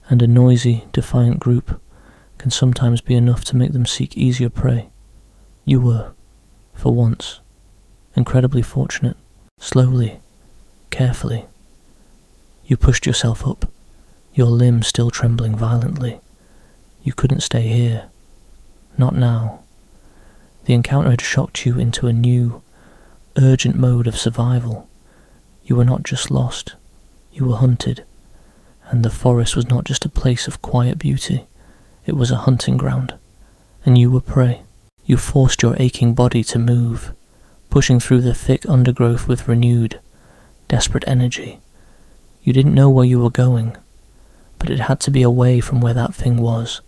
and a noisy, defiant group can sometimes be enough to make them seek easier prey. You were, for once, incredibly fortunate. Slowly, carefully, you pushed yourself up, your limbs still trembling violently. You couldn't stay here. Not now. The encounter had shocked you into a new, urgent mode of survival. You were not just lost, you were hunted, and the forest was not just a place of quiet beauty, it was a hunting ground, and you were prey. You forced your aching body to move, pushing through the thick undergrowth with renewed, desperate energy. You didn't know where you were going, but it had to be away from where that thing was.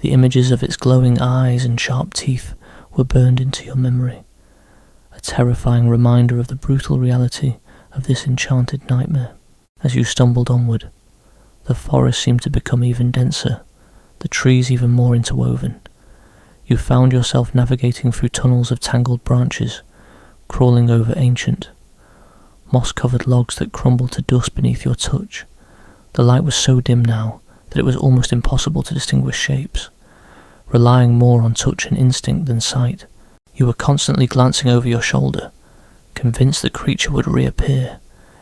The images of its glowing eyes and sharp teeth were burned into your memory, a terrifying reminder of the brutal reality of this enchanted nightmare. As you stumbled onward, the forest seemed to become even denser, the trees even more interwoven. You found yourself navigating through tunnels of tangled branches, crawling over ancient, moss-covered logs that crumbled to dust beneath your touch. The light was so dim now that it was almost impossible to distinguish shapes. Relying more on touch and instinct than sight, you were constantly glancing over your shoulder, convinced the creature would reappear.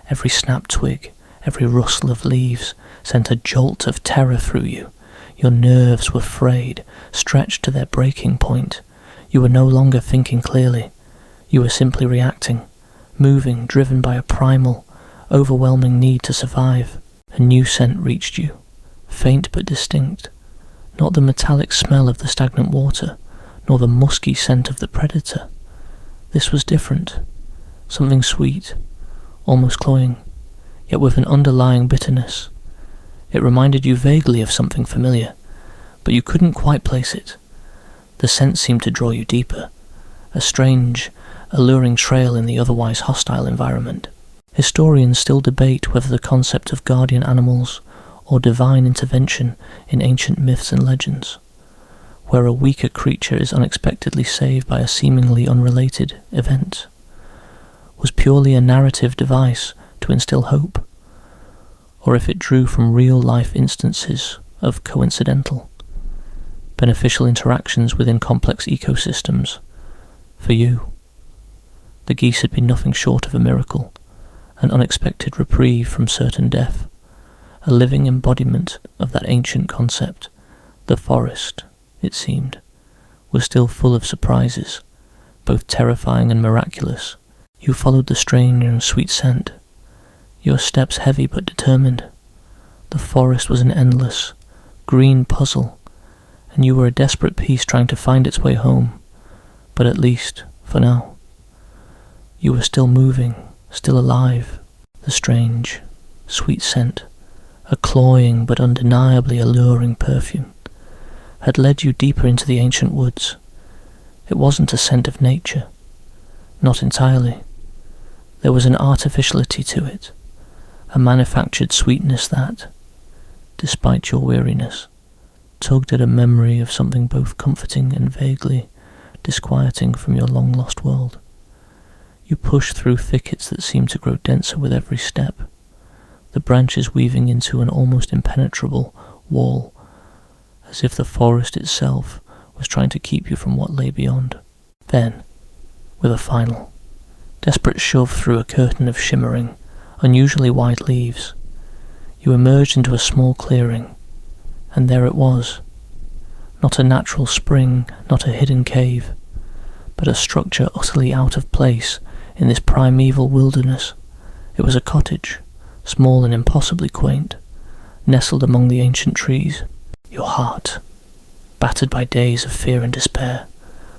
Every snapped twig, every rustle of leaves sent a jolt of terror through you. Your nerves were frayed, stretched to their breaking point. You were no longer thinking clearly. You were simply reacting, moving, driven by a primal, overwhelming need to survive. A new scent reached you, faint but distinct. Not the metallic smell of the stagnant water, nor the musky scent of the predator. This was different. Something sweet, almost cloying, yet with an underlying bitterness. It reminded you vaguely of something familiar, but you couldn't quite place it. The scent seemed to draw you deeper, a strange, alluring trail in the otherwise hostile environment. Historians still debate whether the concept of guardian animals or divine intervention in ancient myths and legends. where a weaker creature is unexpectedly saved by a seemingly unrelated event, was purely a narrative device to instill hope, or if it drew from real-life instances of coincidental, beneficial interactions within complex ecosystems. For you, the geese had been nothing short of a miracle, an unexpected reprieve from certain death, a living embodiment of that ancient concept. The forest, it seemed, was still full of surprises, both terrifying and miraculous. You followed the strange and sweet scent, your steps heavy but determined. The forest was an endless, green puzzle, and you were a desperate piece trying to find its way home. But at least, for now, you were still moving, still alive. The strange, sweet scent, a cloying but undeniably alluring perfume, had led you deeper into the ancient woods. It wasn't a scent of nature. Not entirely. There was an artificiality to it, a manufactured sweetness that, despite your weariness, tugged at a memory of something both comforting and vaguely disquieting from your long-lost world. You pushed through thickets that seemed to grow denser with every step, the branches weaving into an almost impenetrable wall, as if the forest itself was trying to keep you from what lay beyond. Then, with a final, desperate shove through a curtain of shimmering, unusually white leaves, you emerged into a small clearing, and there it was. Not a natural spring, not a hidden cave, but a structure utterly out of place in this primeval wilderness. It was a cottage, small and impossibly quaint, nestled among the ancient trees. Your heart, battered by days of fear and despair,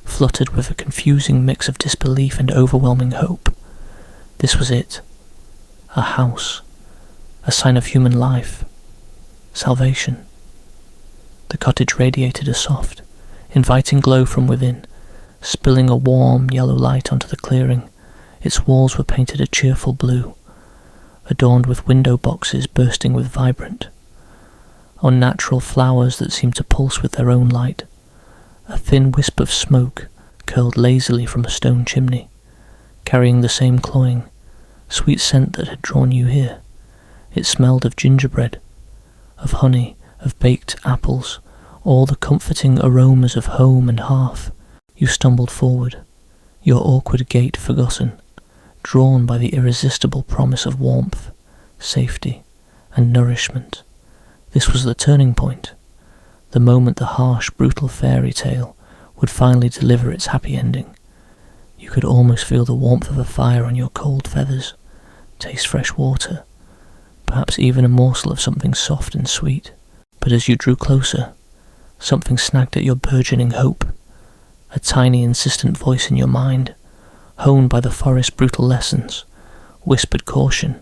fluttered with a confusing mix of disbelief and overwhelming hope. This was it. A house, a sign of human life, salvation. The cottage radiated a soft, inviting glow from within, spilling a warm yellow light onto the clearing. Its walls were painted a cheerful blue, adorned with window boxes bursting with vibrant, unnatural flowers that seemed to pulse with their own light. A thin wisp of smoke curled lazily from a stone chimney, carrying the same cloying, sweet scent that had drawn you here. It smelled of gingerbread, of honey, of baked apples, all the comforting aromas of home and hearth. You stumbled forward, your awkward gait forgotten, drawn by the irresistible promise of warmth, safety, and nourishment. This was the turning point, the moment the harsh, brutal fairy tale would finally deliver its happy ending. You could almost feel the warmth of a fire on your cold feathers, taste fresh water, perhaps even a morsel of something soft and sweet. But as you drew closer, something snagged at your burgeoning hope, a tiny insistent voice in your mind, honed by the forest's brutal lessons, whispered caution.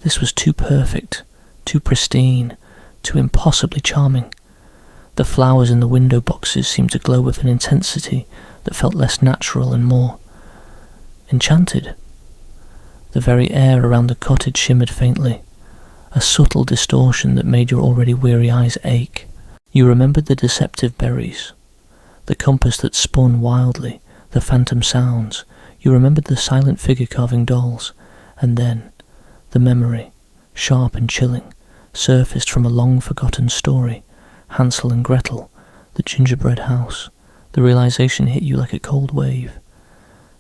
This was too perfect, too pristine, too impossibly charming. The flowers in the window boxes seemed to glow with an intensity that felt less natural and more enchanted. The very air around the cottage shimmered faintly, a subtle distortion that made your already weary eyes ache. You remembered the deceptive berries, the compass that spun wildly, the phantom sounds. You remembered the silent figure-carving dolls, and then the memory, sharp and chilling, surfaced from a long-forgotten story. Hansel and Gretel, the gingerbread house. The realization hit you like a cold wave,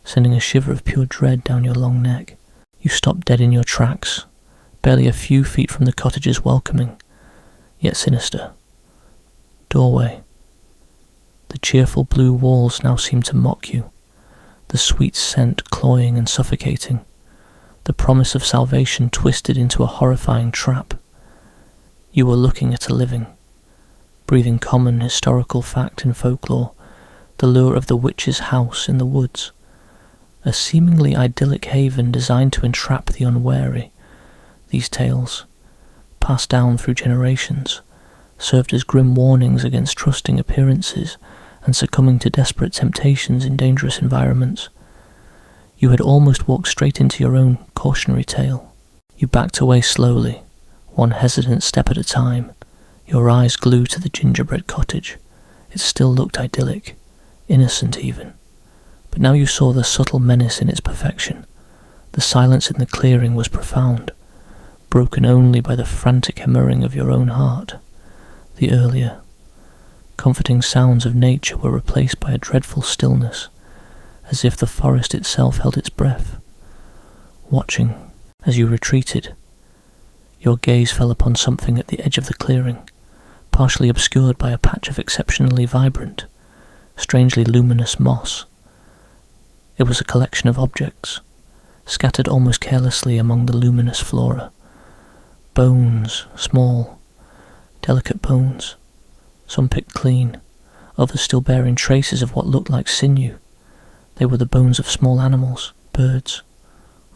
sending a shiver of pure dread down your long neck. You stopped dead in your tracks, barely a few feet from the cottage's welcoming, yet sinister, doorway. The cheerful blue walls now seemed to mock you, the sweet scent cloying and suffocating, the promise of salvation twisted into a horrifying trap. You were looking at a living, breathing common historical fact and folklore, the lure of the witch's house in the woods, a seemingly idyllic haven designed to entrap the unwary. These tales, passed down through generations, served as grim warnings against trusting appearances and succumbing to desperate temptations in dangerous environments. You had almost walked straight into your own cautionary tale. You backed away slowly, one hesitant step at a time, your eyes glued to the gingerbread cottage, It still looked idyllic, innocent even. But now you saw the subtle menace in its perfection. The silence in the clearing was profound, broken only by the frantic hammering of your own heart. The earlier, comforting sounds of nature were replaced by a dreadful stillness, as if the forest itself held its breath. Watching, as you retreated, your gaze fell upon something at the edge of the clearing, partially obscured by a patch of exceptionally vibrant, strangely luminous moss. It was a collection of objects, scattered almost carelessly among the luminous flora. Bones, small, delicate bones, some picked clean, others still bearing traces of what looked like sinew. They were the bones of small animals, birds,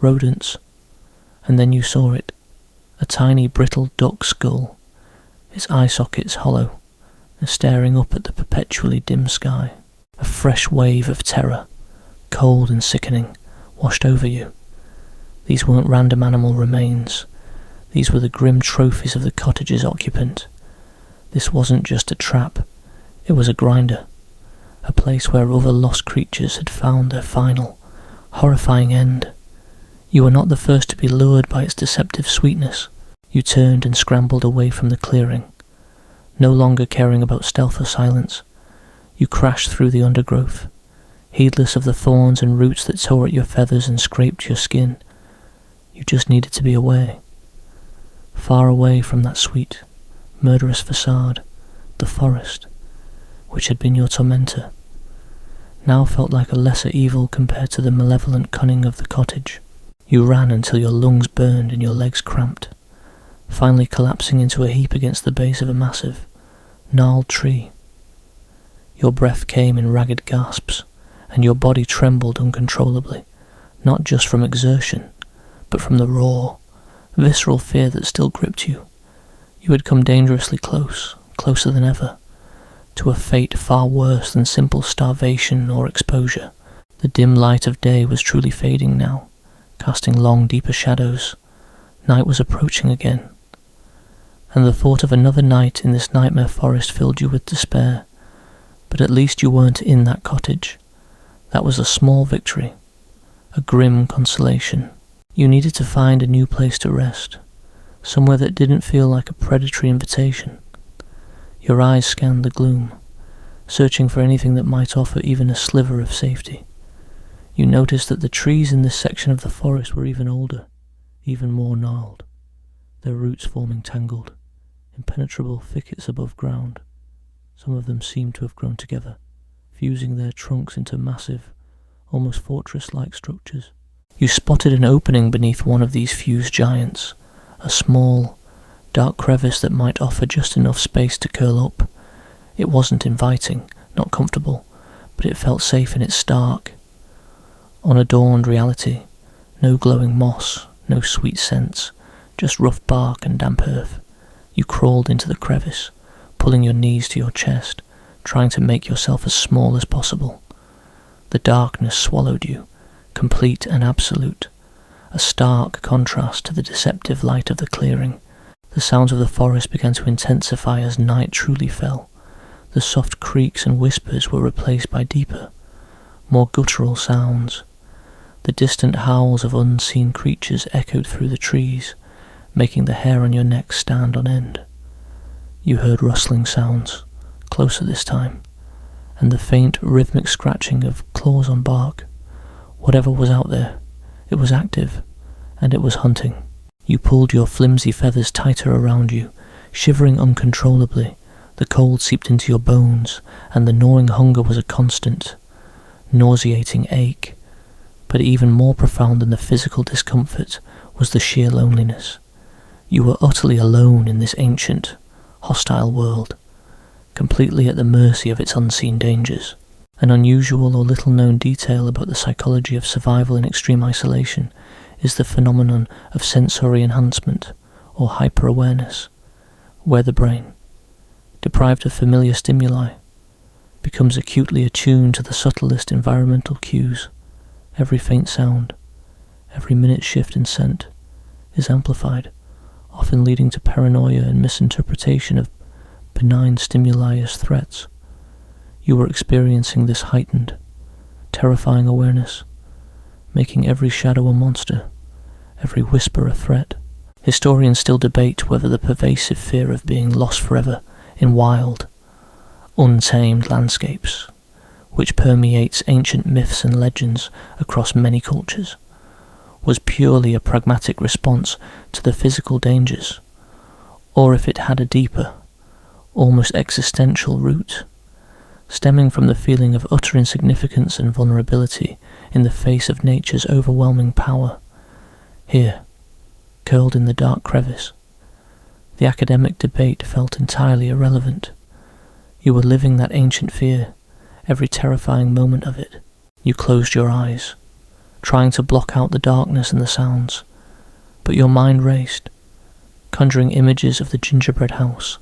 rodents, and then you saw it, a tiny brittle duck skull, its eye sockets hollow, and staring up at the perpetually dim sky. A fresh wave of terror, cold and sickening, washed over you. These weren't random animal remains. These were the grim trophies of the cottage's occupant. This wasn't just a trap, it was a grinder, a place where other lost creatures had found their final, horrifying end. You were not the first to be lured by its deceptive sweetness. You turned and scrambled away from the clearing, no longer caring about stealth or silence. You crashed through the undergrowth, heedless of the thorns and roots that tore at your feathers and scraped your skin. You just needed to be away, far away from that sweet, murderous facade. The forest, which had been your tormentor, now felt like a lesser evil compared to the malevolent cunning of the cottage. You ran until your lungs burned and your legs cramped, finally collapsing into a heap against the base of a massive, gnarled tree. Your breath came in ragged gasps, and your body trembled uncontrollably, not just from exertion, but from the raw, visceral fear that still gripped you. You had come dangerously close, closer than ever, to a fate far worse than simple starvation or exposure. The dim light of day was truly fading now, casting long, deeper shadows. Night was approaching again, and the thought of another night in this nightmare forest filled you with despair. But at least you weren't in that cottage. That was a small victory, a grim consolation. You needed to find a new place to rest, somewhere that didn't feel like a predatory invitation. Your eyes scanned the gloom, searching for anything that might offer even a sliver of safety. You noticed that the trees in this section of the forest were even older, even more gnarled, their roots forming tangled, impenetrable thickets above ground. Some of them seemed to have grown together, fusing their trunks into massive, almost fortress-like structures. You spotted an opening beneath one of these fused giants, a small, dark crevice that might offer just enough space to curl up. It wasn't inviting, not comfortable, but it felt safe in its stark, unadorned reality. No glowing moss, no sweet scents, just rough bark and damp earth. You crawled into the crevice, pulling your knees to your chest, trying to make yourself as small as possible. The darkness swallowed you, complete and absolute, a stark contrast to the deceptive light of the clearing. The sounds of the forest began to intensify as night truly fell. The soft creaks and whispers were replaced by deeper, more guttural sounds. The distant howls of unseen creatures echoed through the trees, making the hair on your neck stand on end. You heard rustling sounds, closer this time, and the faint rhythmic scratching of claws on bark. Whatever was out there, it was active, and it was hunting. You pulled your flimsy feathers tighter around you, shivering uncontrollably. The cold seeped into your bones, and the gnawing hunger was a constant, nauseating ache. But even more profound than the physical discomfort was the sheer loneliness. You were utterly alone in this ancient, hostile world, completely at the mercy of its unseen dangers. An unusual or little-known detail about the psychology of survival in extreme isolation is the phenomenon of sensory enhancement, or hyper-awareness, where the brain, deprived of familiar stimuli, becomes acutely attuned to the subtlest environmental cues. Every faint sound, every minute shift in scent, is amplified, often leading to paranoia and misinterpretation of benign stimuli as threats. You were experiencing this heightened, terrifying awareness, making every shadow a monster, every whisper a threat. Historians still debate whether the pervasive fear of being lost forever in wild, untamed landscapes, which permeates ancient myths and legends across many cultures, was purely a pragmatic response to the physical dangers, or if it had a deeper, almost existential root, stemming from the feeling of utter insignificance and vulnerability in the face of nature's overwhelming power. Here, curled in the dark crevice, the academic debate felt entirely irrelevant. You were living that ancient fear, every terrifying moment of it. You closed your eyes, trying to block out the darkness and the sounds, but your mind raced, conjuring images of the gingerbread house,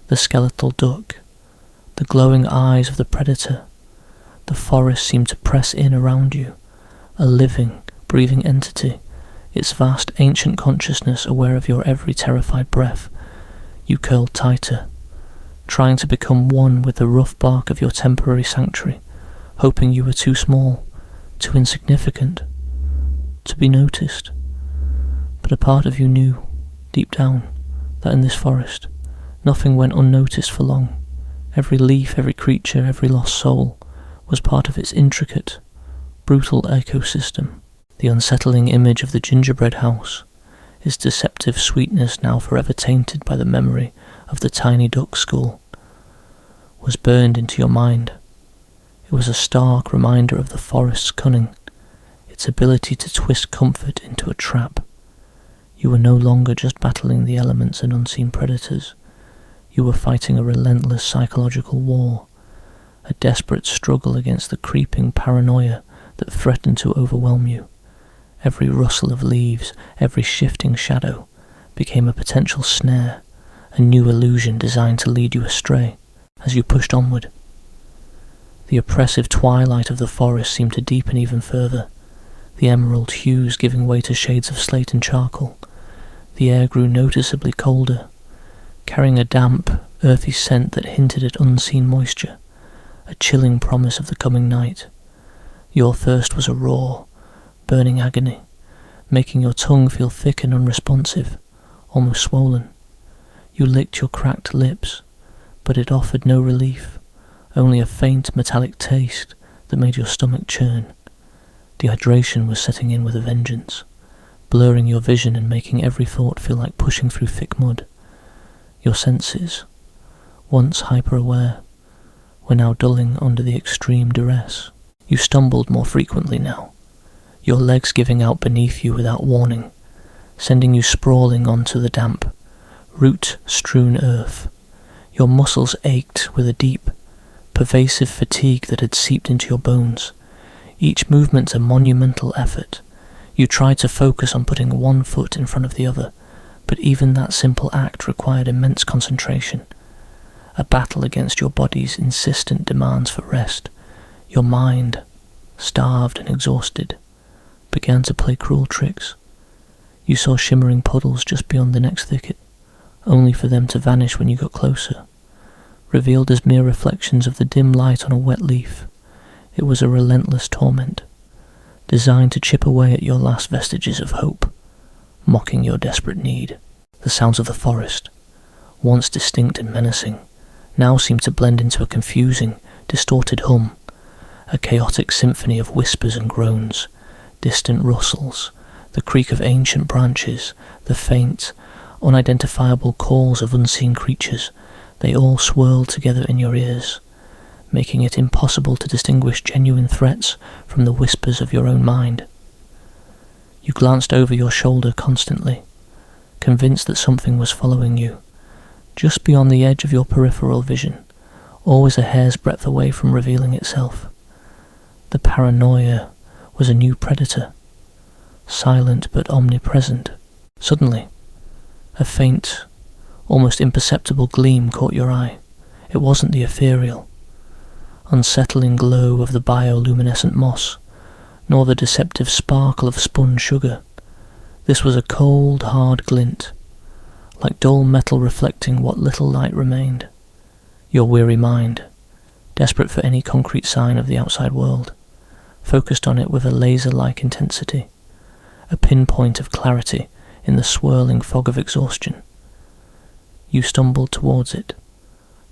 the skeletal duck, the glowing eyes of the predator. The forest seemed to press in around you, a living, breathing entity, its vast ancient consciousness aware of your every terrified breath. You curled tighter, trying to become one with the rough bark of your temporary sanctuary, hoping you were too small, too insignificant, to be noticed. But a part of you knew, deep down, that in this forest, nothing went unnoticed for long. Every leaf, every creature, every lost soul was part of its intricate, brutal ecosystem. The unsettling image of the gingerbread house, its deceptive sweetness now forever tainted by the memory of the tiny duck school, was burned into your mind. It was a stark reminder of the forest's cunning, its ability to twist comfort into a trap. You were no longer just battling the elements and unseen predators. You were fighting a relentless psychological war, a desperate struggle against the creeping paranoia that threatened to overwhelm you. Every rustle of leaves, every shifting shadow, became a potential snare, a new illusion designed to lead you astray as you pushed onward. The oppressive twilight of the forest seemed to deepen even further, the emerald hues giving way to shades of slate and charcoal. The air grew noticeably colder, carrying a damp, earthy scent that hinted at unseen moisture, a chilling promise of the coming night. Your thirst was a raw, burning agony, making your tongue feel thick and unresponsive, almost swollen. You licked your cracked lips, but it offered no relief, only a faint metallic taste that made your stomach churn. Dehydration was setting in with a vengeance, blurring your vision and making every thought feel like pushing through thick mud. Your senses, once hyper-aware, were now dulling under the extreme duress. You stumbled more frequently now, your legs giving out beneath you without warning, sending you sprawling onto the damp, root-strewn earth. Your muscles ached with a deep, pervasive fatigue that had seeped into your bones, each movement a monumental effort. You tried to focus on putting one foot in front of the other, but even that simple act required immense concentration, a battle against your body's insistent demands for rest. Your mind, starved and exhausted, began to play cruel tricks. You saw shimmering puddles just beyond the next thicket, only for them to vanish when you got closer, revealed as mere reflections of the dim light on a wet leaf. It was a relentless torment, designed to chip away at your last vestiges of hope, mocking your desperate need. The sounds of the forest, once distinct and menacing, now seemed to blend into a confusing, distorted hum, a chaotic symphony of whispers and groans, distant rustles, the creak of ancient branches, the faint, unidentifiable calls of unseen creatures. They all swirled together in your ears, making it impossible to distinguish genuine threats from the whispers of your own mind. You glanced over your shoulder constantly, convinced that something was following you, just beyond the edge of your peripheral vision, always a hair's breadth away from revealing itself. The paranoia was a new predator, silent but omnipresent. Suddenly, a faint, almost imperceptible gleam caught your eye. It wasn't the ethereal, unsettling glow of the bioluminescent moss, nor the deceptive sparkle of spun sugar. This was a cold, hard glint, like dull metal reflecting what little light remained. Your weary mind, desperate for any concrete sign of the outside world, focused on it with a laser-like intensity, a pinpoint of clarity in the swirling fog of exhaustion. You stumbled towards it,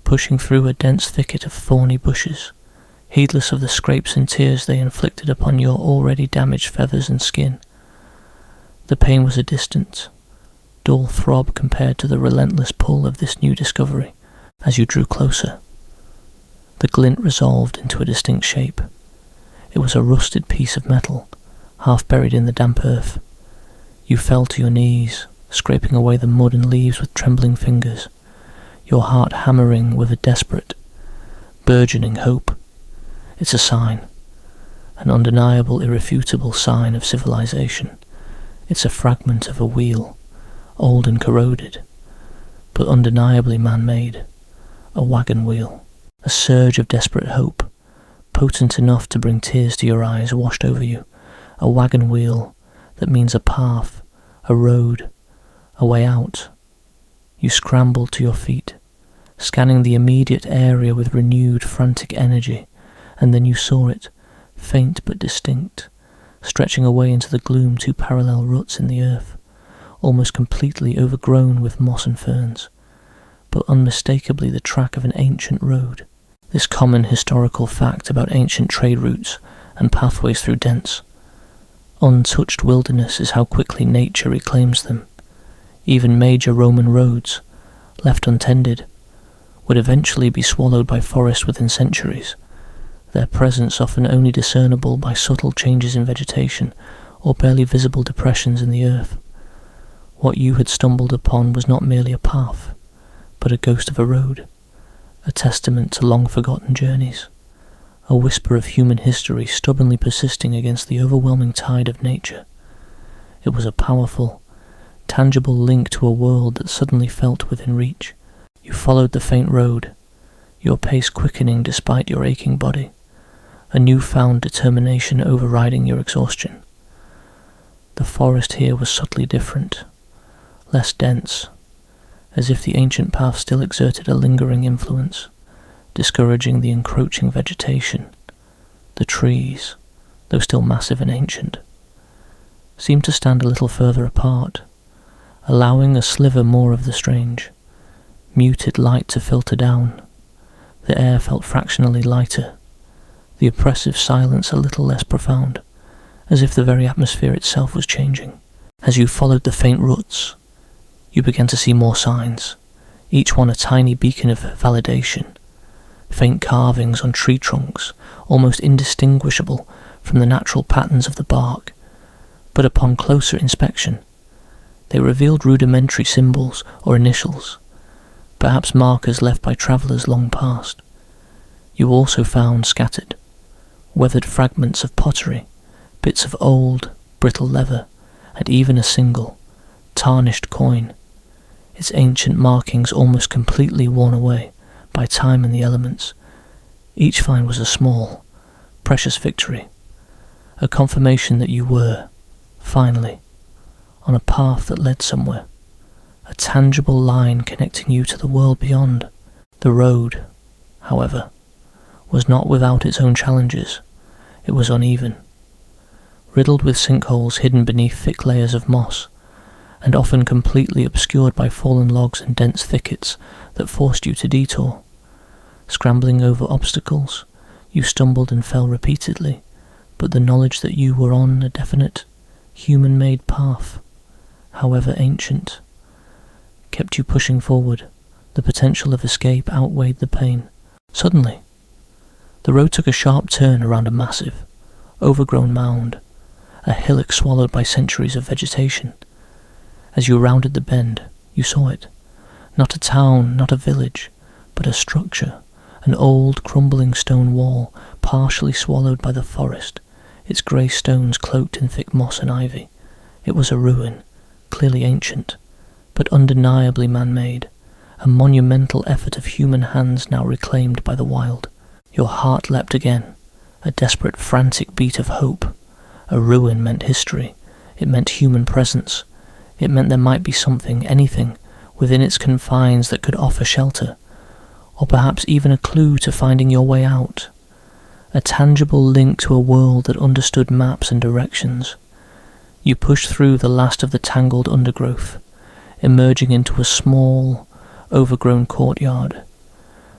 pushing through a dense thicket of thorny bushes, heedless of the scrapes and tears they inflicted upon your already damaged feathers and skin. The pain was a distant, dull throb compared to the relentless pull of this new discovery. As you drew closer, the glint resolved into a distinct shape. It was a rusted piece of metal, half buried in the damp earth. You fell to your knees, scraping away the mud and leaves with trembling fingers, your heart hammering with a desperate, burgeoning hope. It's a sign, an undeniable, irrefutable sign of civilization. It's a fragment of a wheel, old and corroded, but undeniably man-made. A wagon wheel, a surge of desperate hope, potent enough to bring tears to your eyes, washed over you. A wagon wheel that means a path, a road, a way out. You scrambled to your feet, scanning the immediate area with renewed, frantic energy, and then you saw it, faint but distinct, stretching away into the gloom, two parallel ruts in the earth, almost completely overgrown with moss and ferns, but unmistakably the track of an ancient road. This common historical fact about ancient trade routes and pathways through dense, untouched wilderness is how quickly nature reclaims them. Even major Roman roads, left untended, would eventually be swallowed by forests within centuries, their presence often only discernible by subtle changes in vegetation or barely visible depressions in the earth. What you had stumbled upon was not merely a path, but a ghost of a road, a testament to long-forgotten journeys, a whisper of human history stubbornly persisting against the overwhelming tide of nature. It was a powerful, tangible link to a world that suddenly felt within reach. You followed the faint road, your pace quickening despite your aching body, a newfound determination overriding your exhaustion. The forest here was subtly different, less dense, as if the ancient path still exerted a lingering influence, discouraging the encroaching vegetation. The trees, though still massive and ancient, seemed to stand a little further apart, allowing a sliver more of the strange, muted light to filter down. The air felt fractionally lighter, the oppressive silence a little less profound, as if the very atmosphere itself was changing. As you followed the faint ruts, you began to see more signs, each one a tiny beacon of validation. Faint carvings on tree trunks, almost indistinguishable from the natural patterns of the bark, but upon closer inspection, they revealed rudimentary symbols or initials, perhaps markers left by travellers long past. You also found scattered, weathered fragments of pottery, bits of old, brittle leather, and even a single, tarnished coin, its ancient markings almost completely worn away by time and the elements. Each find was a small, precious victory, a confirmation that you were, finally, on a path that led somewhere, a tangible line connecting you to the world beyond. The road, however, was not without its own challenges. It was uneven, riddled with sinkholes hidden beneath thick layers of moss, and often completely obscured by fallen logs and dense thickets that forced you to detour. Scrambling over obstacles, you stumbled and fell repeatedly, but the knowledge that you were on a definite, human-made path, however ancient, kept you pushing forward. The potential of escape outweighed the pain. Suddenly, the road took a sharp turn around a massive, overgrown mound, a hillock swallowed by centuries of vegetation. As you rounded the bend, you saw it. Not a town, not a village, but a structure, an old, crumbling stone wall, partially swallowed by the forest, its grey stones cloaked in thick moss and ivy. It was a ruin, clearly ancient, but undeniably man-made, a monumental effort of human hands now reclaimed by the wild. Your heart leapt again, a desperate, frantic beat of hope. A ruin meant history. It meant human presence. It meant there might be something, anything, within its confines that could offer shelter. or perhaps even a clue to finding your way out, a tangible link to a world that understood maps and directions. You push through the last of the tangled undergrowth, emerging into a small, overgrown courtyard,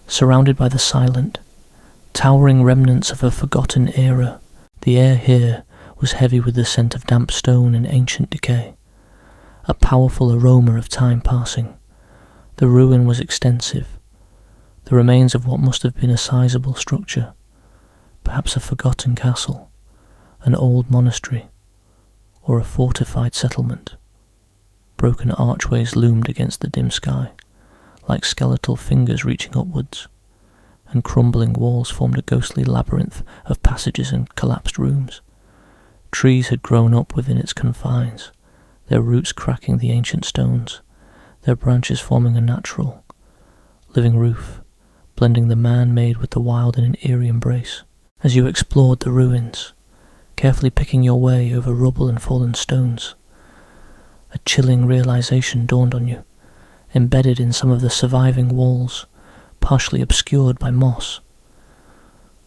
surrounded by the silent, towering remnants of a forgotten era. The air here was heavy with the scent of damp stone and ancient decay, a powerful aroma of time passing. The ruin was extensive, the remains of what must have been a sizable structure, perhaps a forgotten castle, an old monastery, or a fortified settlement. Broken archways loomed against the dim sky, like skeletal fingers reaching upwards, and crumbling walls formed a ghostly labyrinth of passages and collapsed rooms. Trees had grown up within its confines, their roots cracking the ancient stones, their branches forming a natural, living roof, blending the man-made with the wild in an eerie embrace. As you explored the ruins, carefully picking your way over rubble and fallen stones, a chilling realization dawned on you, embedded in some of the surviving walls, partially obscured by moss,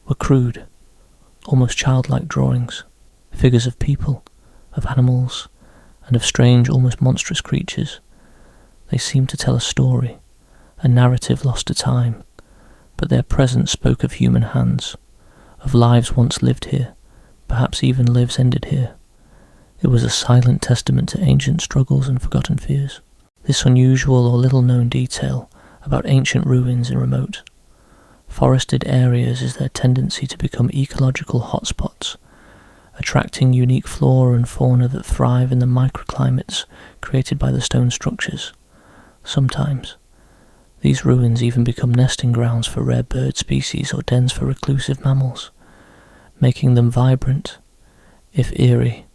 were crude, almost childlike drawings, figures of people, of animals, and of strange, almost monstrous creatures. They seemed to tell a story, a narrative lost to time, but their presence spoke of human hands, of lives once lived here, perhaps even lives ended here. It was a silent testament to ancient struggles and forgotten fears. This unusual or little-known detail about ancient ruins in remote, forested areas is their tendency to become ecological hotspots, attracting unique flora and fauna that thrive in the microclimates created by the stone structures. Sometimes, these ruins even become nesting grounds for rare bird species or dens for reclusive mammals, making them vibrant, if eerie,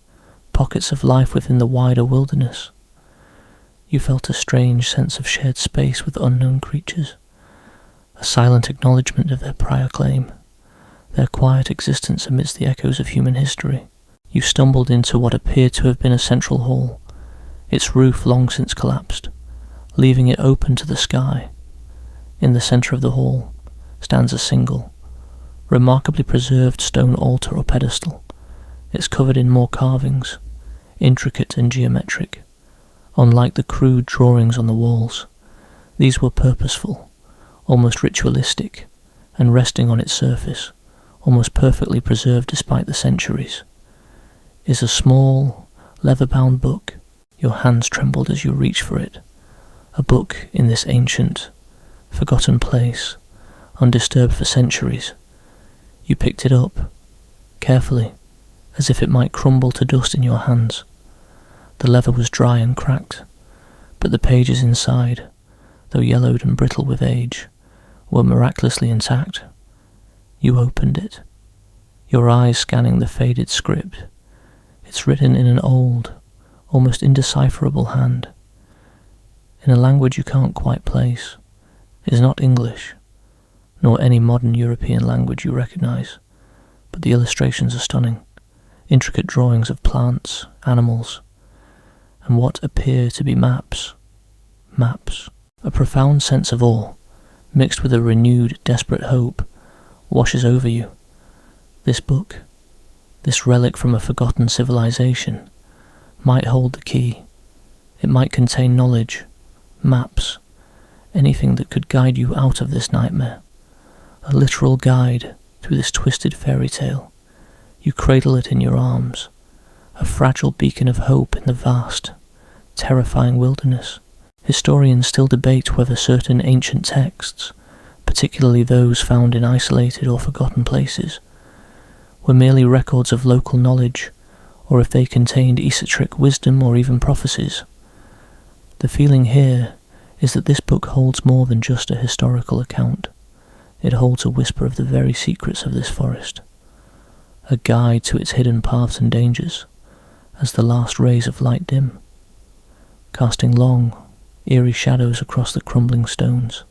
pockets of life within the wider wilderness. You felt a strange sense of shared space with unknown creatures, a silent acknowledgement of their prior claim, their quiet existence amidst the echoes of human history. You stumbled into what appeared to have been a central hall, its roof long since collapsed, leaving it open to the sky. In the centre of the hall stands a single, remarkably preserved stone altar or pedestal. It's covered in more carvings, intricate and geometric. Unlike the crude drawings on the walls, these were purposeful, almost ritualistic, and resting on its surface, almost perfectly preserved despite the centuries, is a small, leather-bound book. Your hands trembled as you reached for it. A book in this ancient, forgotten place, undisturbed for centuries. You picked it up, carefully, as if it might crumble to dust in your hands. The leather was dry and cracked, but the pages inside, though yellowed and brittle with age, were miraculously intact. You opened it, your eyes scanning the faded script. It's written in an old, almost indecipherable hand, in a language you can't quite place. It is not English, nor any modern European language you recognise, but the illustrations are stunning. Intricate drawings of plants, animals, and what appear to be maps. Maps. A profound sense of awe, mixed with a renewed, desperate hope, washes over you. This book, this relic from a forgotten civilization, might hold the key. It might contain knowledge, maps, anything that could guide you out of this nightmare. A literal guide through this twisted fairy tale. You cradle it in your arms, a fragile beacon of hope in the vast, terrifying wilderness. Historians still debate whether certain ancient texts, particularly those found in isolated or forgotten places, were merely records of local knowledge, or if they contained esoteric wisdom or even prophecies. The feeling here is that this book holds more than just a historical account. It holds a whisper of the very secrets of this forest, a guide to its hidden paths and dangers, as the last rays of light dim, casting long, eerie shadows across the crumbling stones.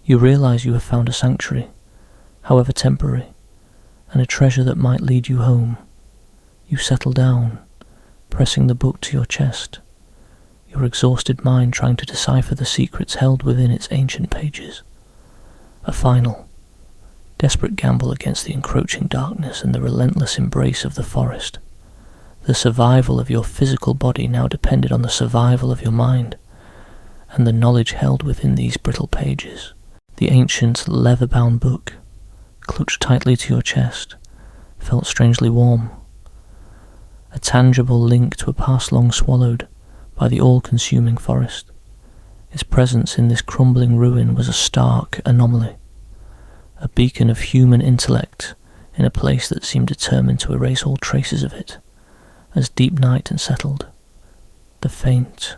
You realize you have found a sanctuary, however temporary, and a treasure that might lead you home. You settle down, pressing the book to your chest, your exhausted mind trying to decipher the secrets held within its ancient pages. A final, desperate gamble against the encroaching darkness and the relentless embrace of the forest. The survival of your physical body now depended on the survival of your mind, and the knowledge held within these brittle pages, the ancient leather-bound book, clutched tightly to your chest, felt strangely warm. A tangible link to a past long swallowed by the all-consuming forest. Its presence in this crumbling ruin was a stark anomaly, a beacon of human intellect in a place that seemed determined to erase all traces of it, as deep night settled. The faint,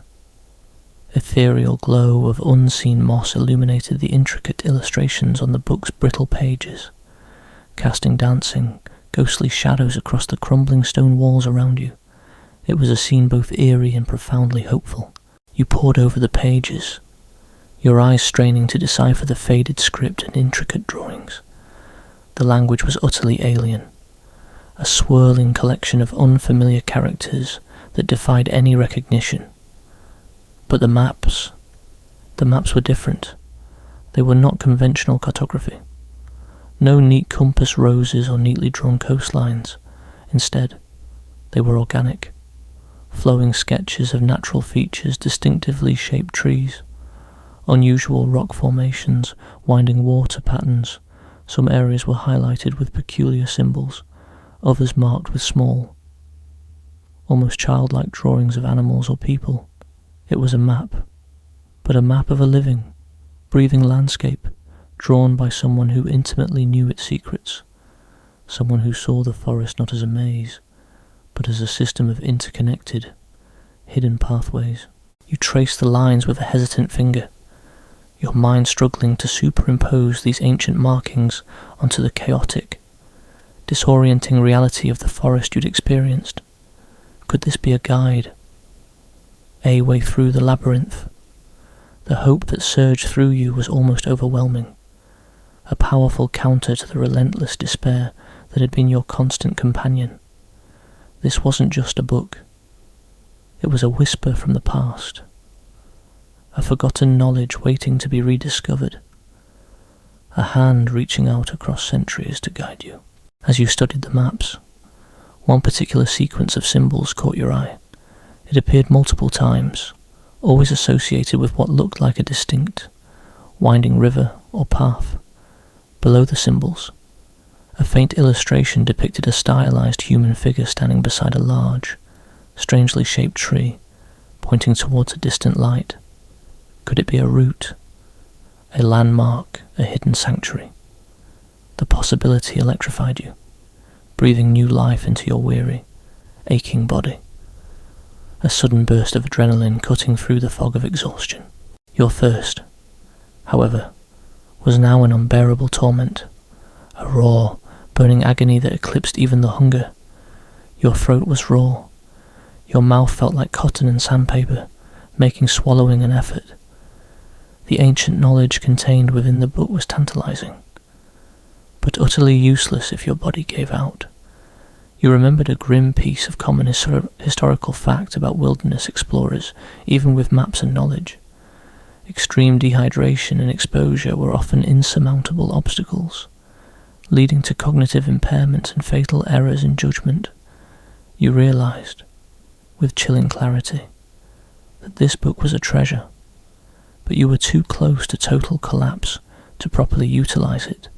ethereal glow of unseen moss illuminated the intricate illustrations on the book's brittle pages, casting dancing, ghostly shadows across the crumbling stone walls around you. It was a scene both eerie and profoundly hopeful. You pored over the pages, your eyes straining to decipher the faded script and intricate drawings. The language was utterly alien, a swirling collection of unfamiliar characters that defied any recognition. But the maps were different. They were not conventional cartography. No neat compass roses or neatly drawn coastlines. Instead, they were organic, flowing sketches of natural features, distinctively shaped trees, unusual rock formations, winding water patterns. Some areas were highlighted with peculiar symbols, others marked with small, almost childlike drawings of animals or people. It was a map, but a map of a living, breathing landscape, drawn by someone who intimately knew its secrets, someone who saw the forest not as a maze, but as a system of interconnected, hidden pathways. You traced the lines with a hesitant finger, your mind struggling to superimpose these ancient markings onto the chaotic, disorienting reality of the forest you'd experienced. Could this be a guide? A way through the labyrinth? The hope that surged through you was almost overwhelming, a powerful counter to the relentless despair that had been your constant companion. This wasn't just a book. It was a whisper from the past, a forgotten knowledge waiting to be rediscovered, a hand reaching out across centuries to guide you. As you studied the maps, one particular sequence of symbols caught your eye. It appeared multiple times, always associated with what looked like a distinct, winding river or path. Below the symbols, a faint illustration depicted a stylized human figure standing beside a large, strangely shaped tree, pointing towards a distant light. Could it be a route, a landmark, a hidden sanctuary? The possibility electrified you, breathing new life into your weary, aching body. A sudden burst of adrenaline cutting through the fog of exhaustion. Your thirst, however, was now an unbearable torment, a raw, burning agony that eclipsed even the hunger. Your throat was raw. Your mouth felt like cotton and sandpaper, making swallowing an effort. The ancient knowledge contained within the book was tantalizing, but utterly useless if your body gave out. You remembered a grim piece of common historical fact about wilderness explorers, even with maps and knowledge. Extreme dehydration and exposure were often insurmountable obstacles, leading to cognitive impairment and fatal errors in judgment. You realized, with chilling clarity, that this book was a treasure, but you were too close to total collapse to properly utilize it.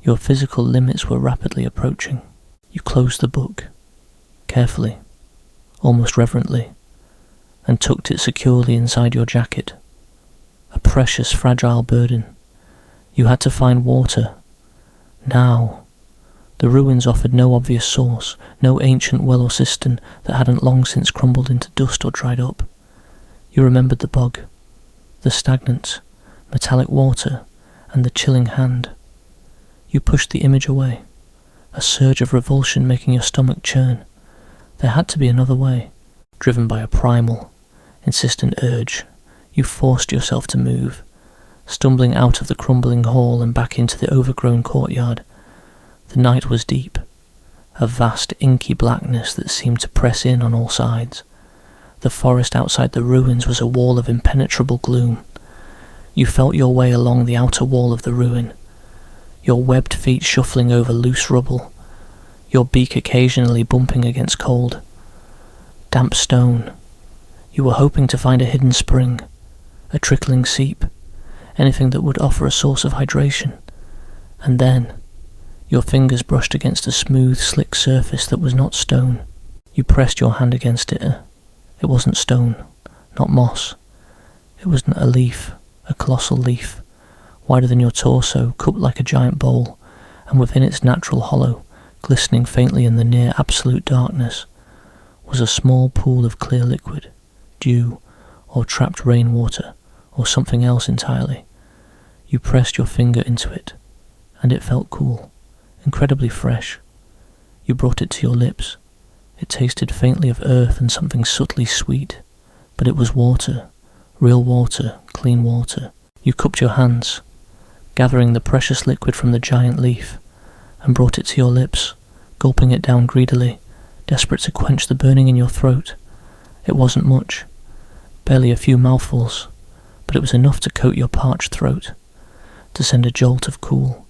Your physical limits were rapidly approaching. You closed the book, carefully, almost reverently, and tucked it securely inside your jacket. A precious, fragile burden. You had to find water. Now. The ruins offered no obvious source, no ancient well or cistern that hadn't long since crumbled into dust or dried up. You remembered the bog, the stagnant, metallic water, and the chilling hand. You pushed the image away, a surge of revulsion making your stomach churn. There had to be another way. Driven by a primal, insistent urge, you forced yourself to move, stumbling out of the crumbling hall and back into the overgrown courtyard. The night was deep, a vast inky blackness that seemed to press in on all sides. The forest outside the ruins was a wall of impenetrable gloom. You felt your way along the outer wall of the ruin, your webbed feet shuffling over loose rubble, your beak occasionally bumping against cold, damp stone. You were hoping to find a hidden spring, a trickling seep, anything that would offer a source of hydration. And then, your fingers brushed against a smooth, slick surface that was not stone. You pressed your hand against it. It wasn't stone, not moss. It was a leaf, a colossal leaf, wider than your torso, cupped like a giant bowl, and within its natural hollow, glistening faintly in the near absolute darkness, was a small pool of clear liquid, dew, or trapped rainwater, or something else entirely. You pressed your finger into it, and it felt cool, incredibly fresh. You brought it to your lips. It tasted faintly of earth and something subtly sweet, but it was water, real water, clean water. You cupped your hands, gathering the precious liquid from the giant leaf, and brought it to your lips, gulping it down greedily, desperate to quench the burning in your throat. It wasn't much, barely a few mouthfuls, but it was enough to coat your parched throat, to send a jolt of cool,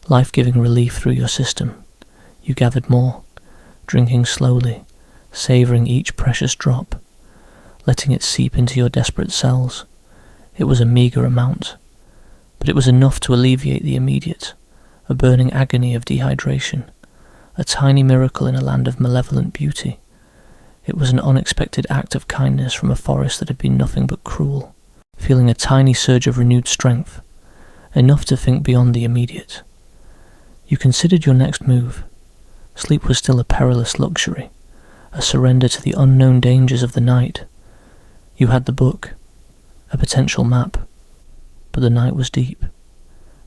life-giving relief through your system. You gathered more, drinking slowly, savouring each precious drop, letting it seep into your desperate cells. It was a meagre amount, but it was enough to alleviate the immediate, a burning agony of dehydration, a tiny miracle in a land of malevolent beauty. It was an unexpected act of kindness from a forest that had been nothing but cruel. Feeling a tiny surge of renewed strength, enough to think beyond the immediate. You considered your next move. Sleep was still a perilous luxury, a surrender to the unknown dangers of the night. You had the book, a potential map, but the night was deep,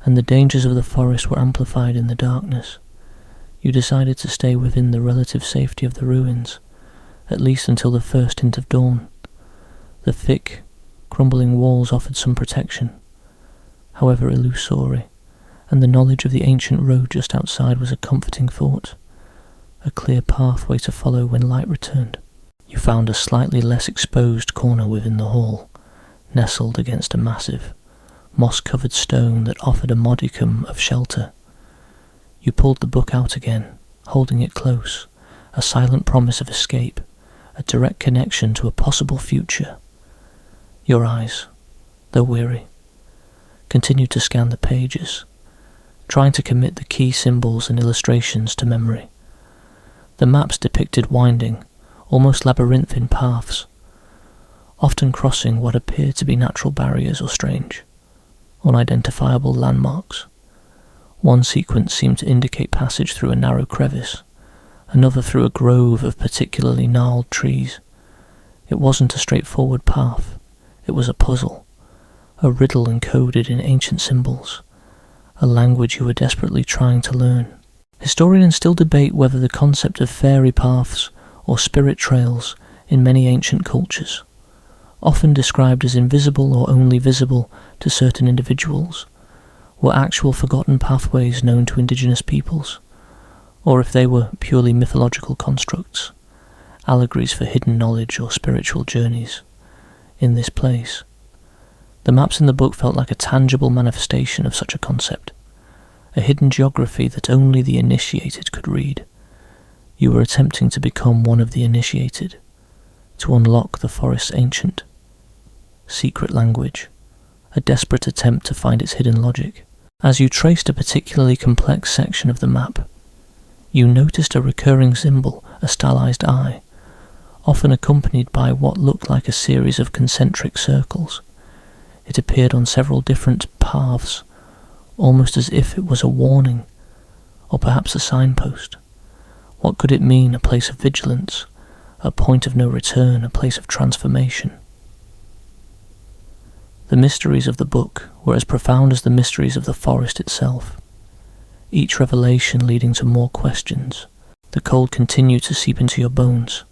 and the dangers of the forest were amplified in the darkness. You decided to stay within the relative safety of the ruins, at least until the first hint of dawn. The thick, crumbling walls offered some protection, however illusory, and the knowledge of the ancient road just outside was a comforting thought, a clear pathway to follow when light returned. You found a slightly less exposed corner within the hall, nestled against a massive, moss-covered stone that offered a modicum of shelter. You pulled the book out again, holding it close, a silent promise of escape, a direct connection to a possible future. Your eyes, though weary, continued to scan the pages, trying to commit the key symbols and illustrations to memory. The maps depicted winding, almost labyrinthine paths, often crossing what appeared to be natural barriers or strange, unidentifiable landmarks. One sequence seemed to indicate passage through a narrow crevice, another through a grove of particularly gnarled trees. It wasn't a straightforward path, it was a puzzle, a riddle encoded in ancient symbols, a language you were desperately trying to learn. Historians still debate whether the concept of fairy paths or spirit trails in many ancient cultures, often described as invisible or only visible to certain individuals, were actual forgotten pathways known to indigenous peoples, or if they were purely mythological constructs, allegories for hidden knowledge or spiritual journeys. In this place, the maps in the book felt like a tangible manifestation of such a concept, a hidden geography that only the initiated could read. You were attempting to become one of the initiated, to unlock the forest's ancient, secret language, a desperate attempt to find its hidden logic. As you traced a particularly complex section of the map, you noticed a recurring symbol, a stylized eye, often accompanied by what looked like a series of concentric circles. It appeared on several different paths, almost as if it was a warning, or perhaps a signpost. What could it mean? A place of vigilance, a point of no return, a place of transformation? The mysteries of the book were as profound as the mysteries of the forest itself, each revelation leading to more questions. The cold continued to seep into your bones,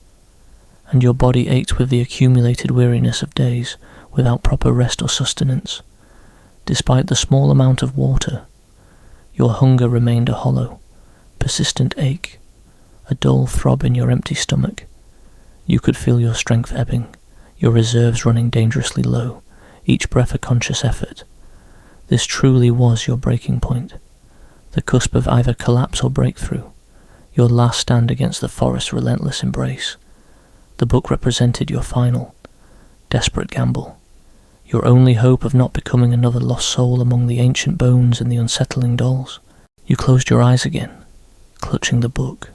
and your body ached with the accumulated weariness of days without proper rest or sustenance. Despite the small amount of water, your hunger remained a hollow, persistent ache, a dull throb in your empty stomach. You could feel your strength ebbing, your reserves running dangerously low, each breath a conscious effort. This truly was your breaking point, the cusp of either collapse or breakthrough, your last stand against the forest's relentless embrace. The book represented your final, desperate gamble, your only hope of not becoming another lost soul among the ancient bones and the unsettling dolls. You closed your eyes again, clutching the book,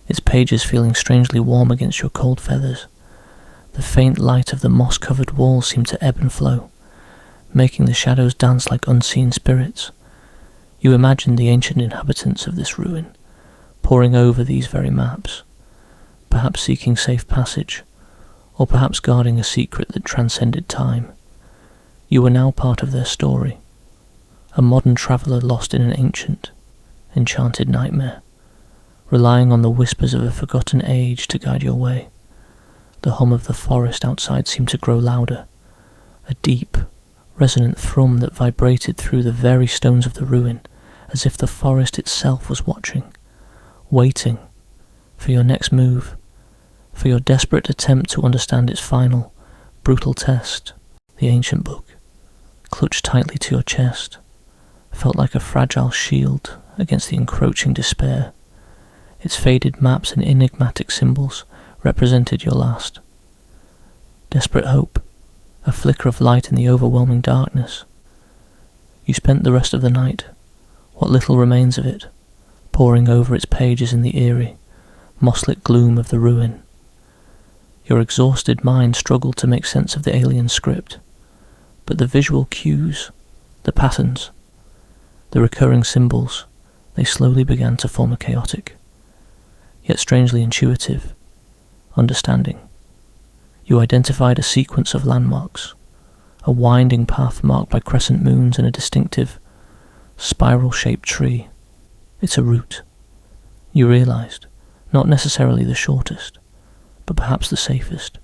its pages feeling strangely warm against your cold feathers. The faint light of the moss-covered walls seemed to ebb and flow, making the shadows dance like unseen spirits. You imagined the ancient inhabitants of this ruin, poring over these very maps, perhaps seeking safe passage, or perhaps guarding a secret that transcended time. You were now part of their story, a modern traveller lost in an ancient, enchanted nightmare, relying on the whispers of a forgotten age to guide your way. The hum of the forest outside seemed to grow louder, a deep, resonant thrum that vibrated through the very stones of the ruin, as if the forest itself was watching, waiting for your next move, for your desperate attempt to understand its final, brutal test. The ancient book, clutched tightly to your chest, felt like a fragile shield against the encroaching despair. Its faded maps and enigmatic symbols represented your last desperate hope, a flicker of light in the overwhelming darkness. You spent the rest of the night, what little remains of it, poring over its pages in the eerie, moss-lit gloom of the ruin. Your exhausted mind struggled to make sense of the alien script, but the visual cues, the patterns, the recurring symbols, they slowly began to form a chaotic, yet strangely intuitive, understanding. You identified a sequence of landmarks, a winding path marked by crescent moons and a distinctive, spiral-shaped tree. It's a route, you realized, not necessarily the shortest, but perhaps the safest,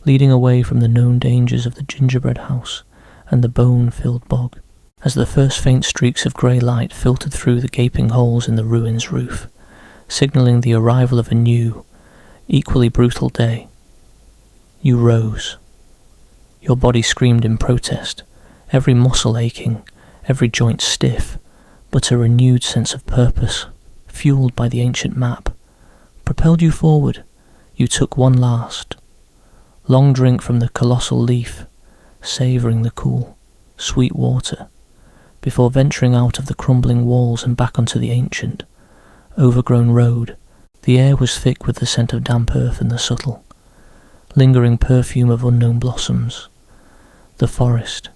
leading away from the known dangers of the gingerbread house and the bone-filled bog. As the first faint streaks of grey light filtered through the gaping holes in the ruin's roof, signalling the arrival of a new, equally brutal day, you rose. Your body screamed in protest, every muscle aching, every joint stiff, but a renewed sense of purpose, fueled by the ancient map, propelled you forward. You took one last, long drink from the colossal leaf, savouring the cool, sweet water, before venturing out of the crumbling walls and back onto the ancient, overgrown road. The air was thick with the scent of damp earth and the subtle, lingering perfume of unknown blossoms. The forest,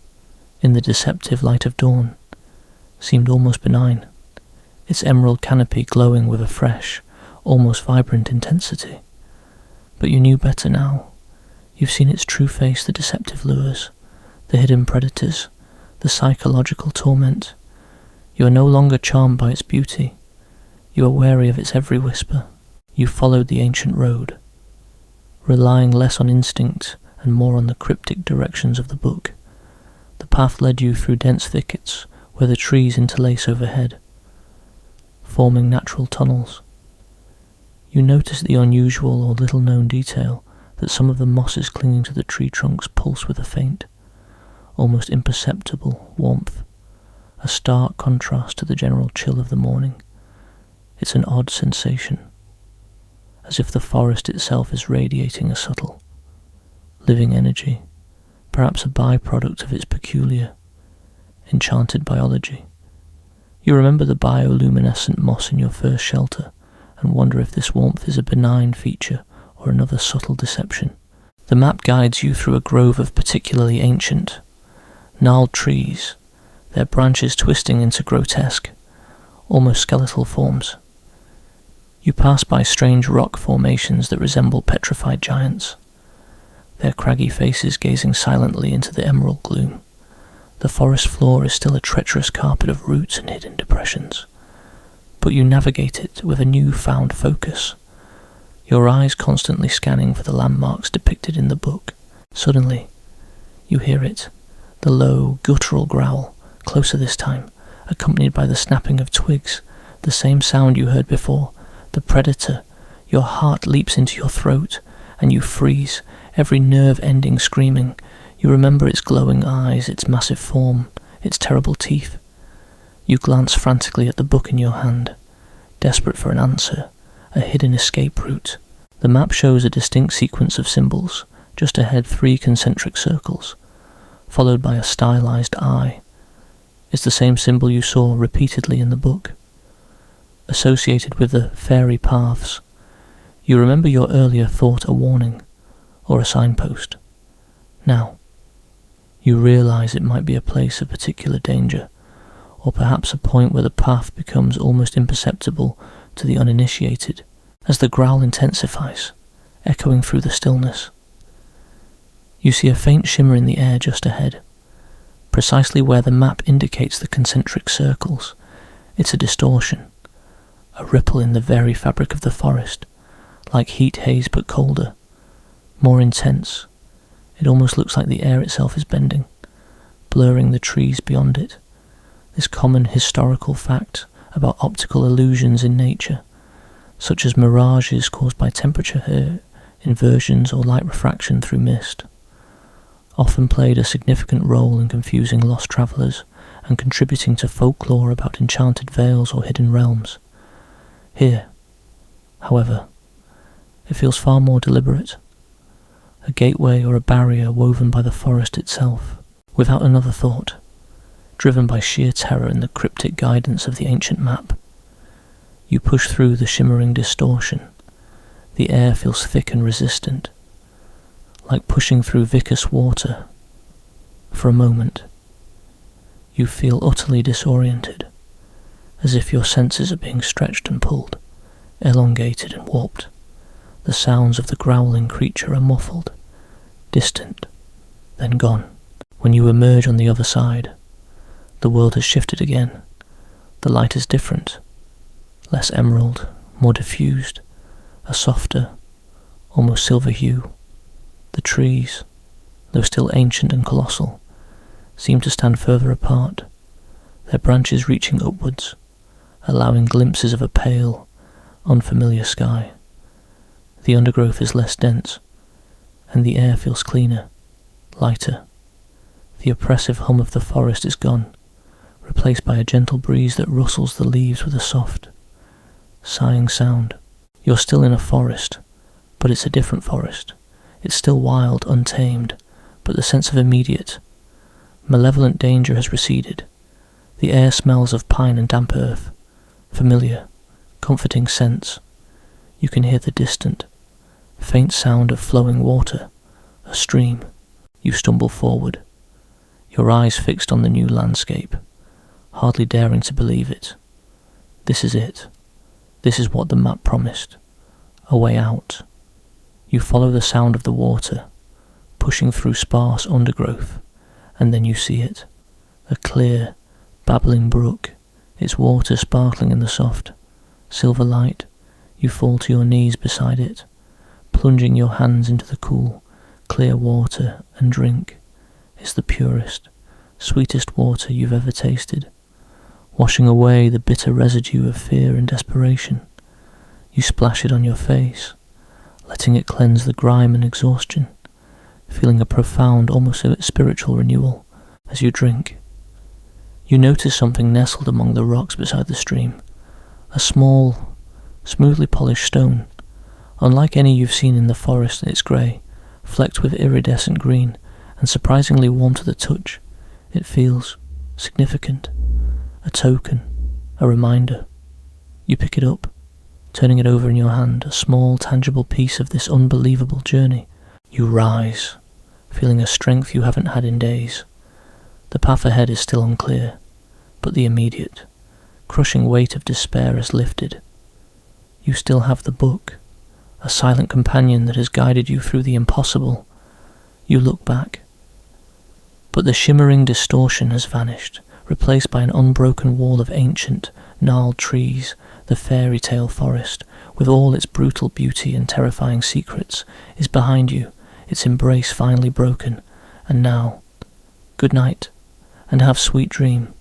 in the deceptive light of dawn, seemed almost benign, its emerald canopy glowing with a fresh, almost vibrant intensity. But you knew better now. You've seen its true face, the deceptive lures, the hidden predators, the psychological torment. You are no longer charmed by its beauty. You are wary of its every whisper. You followed the ancient road, relying less on instinct and more on the cryptic directions of the book. The path led you through dense thickets where the trees interlace overhead, forming natural tunnels. You noticed the unusual or little-known detail that some of the mosses clinging to the tree trunks pulse with a faint, almost imperceptible warmth, a stark contrast to the general chill of the morning. It's an odd sensation, as if the forest itself is radiating a subtle, living energy, perhaps a byproduct of its peculiar, enchanted biology. You remember the bioluminescent moss in your first shelter, and wonder if this warmth is a benign feature or another subtle deception. The map guides you through a grove of particularly ancient, gnarled trees, their branches twisting into grotesque, almost skeletal forms. You pass by strange rock formations that resemble petrified giants, their craggy faces gazing silently into the emerald gloom. The forest floor is still a treacherous carpet of roots and hidden depressions, but you navigate it with a new-found focus, your eyes constantly scanning for the landmarks depicted in the book. Suddenly, you hear it, the low, guttural growl, closer this time, accompanied by the snapping of twigs, the same sound you heard before, the predator. Your heart leaps into your throat, and you freeze, every nerve ending screaming. You remember its glowing eyes, its massive form, its terrible teeth. You glance frantically at the book in your hand, desperate for an answer, a hidden escape route. The map shows a distinct sequence of symbols, just ahead 3 concentric circles, followed by a stylized eye. It's the same symbol you saw repeatedly in the book, associated with the fairy paths. You remember your earlier thought a warning, or a signpost. Now, you realise it might be a place of particular danger, or perhaps a point where the path becomes almost imperceptible to the uninitiated, as the growl intensifies, echoing through the stillness. You see a faint shimmer in the air just ahead, precisely where the map indicates the concentric circles. It's a distortion, a ripple in the very fabric of the forest, like heat haze but colder, more intense. It almost looks like the air itself is bending, blurring the trees beyond it. This common historical fact about optical illusions in nature, such as mirages caused by temperature inversions or light refraction through mist, often played a significant role in confusing lost travellers and contributing to folklore about enchanted vales or hidden realms. Here, however, it feels far more deliberate, a gateway or a barrier woven by the forest itself, without another thought, driven by sheer terror and the cryptic guidance of the ancient map. You push through the shimmering distortion. The air feels thick and resistant, like pushing through viscous water. For a moment, you feel utterly disoriented, as if your senses are being stretched and pulled, elongated and warped. The sounds of the growling creature are muffled, distant, then gone. When you emerge on the other side, the world has shifted again. The light is different, less emerald, more diffused, a softer, almost silver hue. The trees, though still ancient and colossal, seem to stand further apart, their branches reaching upwards, allowing glimpses of a pale, unfamiliar sky. The undergrowth is less dense, and the air feels cleaner, lighter. The oppressive hum of the forest is gone, replaced by a gentle breeze that rustles the leaves with a soft, sighing sound. You're still in a forest, but it's a different forest. It's still wild, untamed, but the sense of immediate, malevolent danger has receded. The air smells of pine and damp earth, familiar, comforting scents. You can hear the distant, faint sound of flowing water, a stream. You stumble forward, your eyes fixed on the new landscape, hardly daring to believe it. This is it. This is what the map promised. A way out. You follow the sound of the water, pushing through sparse undergrowth, and then you see it. A clear, babbling brook, its water sparkling in the soft, silver light. You fall to your knees beside it, plunging your hands into the cool, clear water and drink. It's the purest, sweetest water you've ever tasted, washing away the bitter residue of fear and desperation. You splash it on your face, letting it cleanse the grime and exhaustion, feeling a profound, almost spiritual renewal as you drink. You notice something nestled among the rocks beside the stream, a small, smoothly polished stone. Unlike any you've seen in the forest, it's grey, flecked with iridescent green, and surprisingly warm to the touch. It feels significant, a token, a reminder. You pick it up, turning it over in your hand, a small, tangible piece of this unbelievable journey. You rise, feeling a strength you haven't had in days. The path ahead is still unclear, but the immediate, crushing weight of despair is lifted. You still have the book, a silent companion that has guided you through the impossible. You look back, but the shimmering distortion has vanished, replaced by an unbroken wall of ancient, gnarled trees. The fairytale forest, with all its brutal beauty and terrifying secrets, is behind you, its embrace finally broken. And now, good night, and have sweet dream.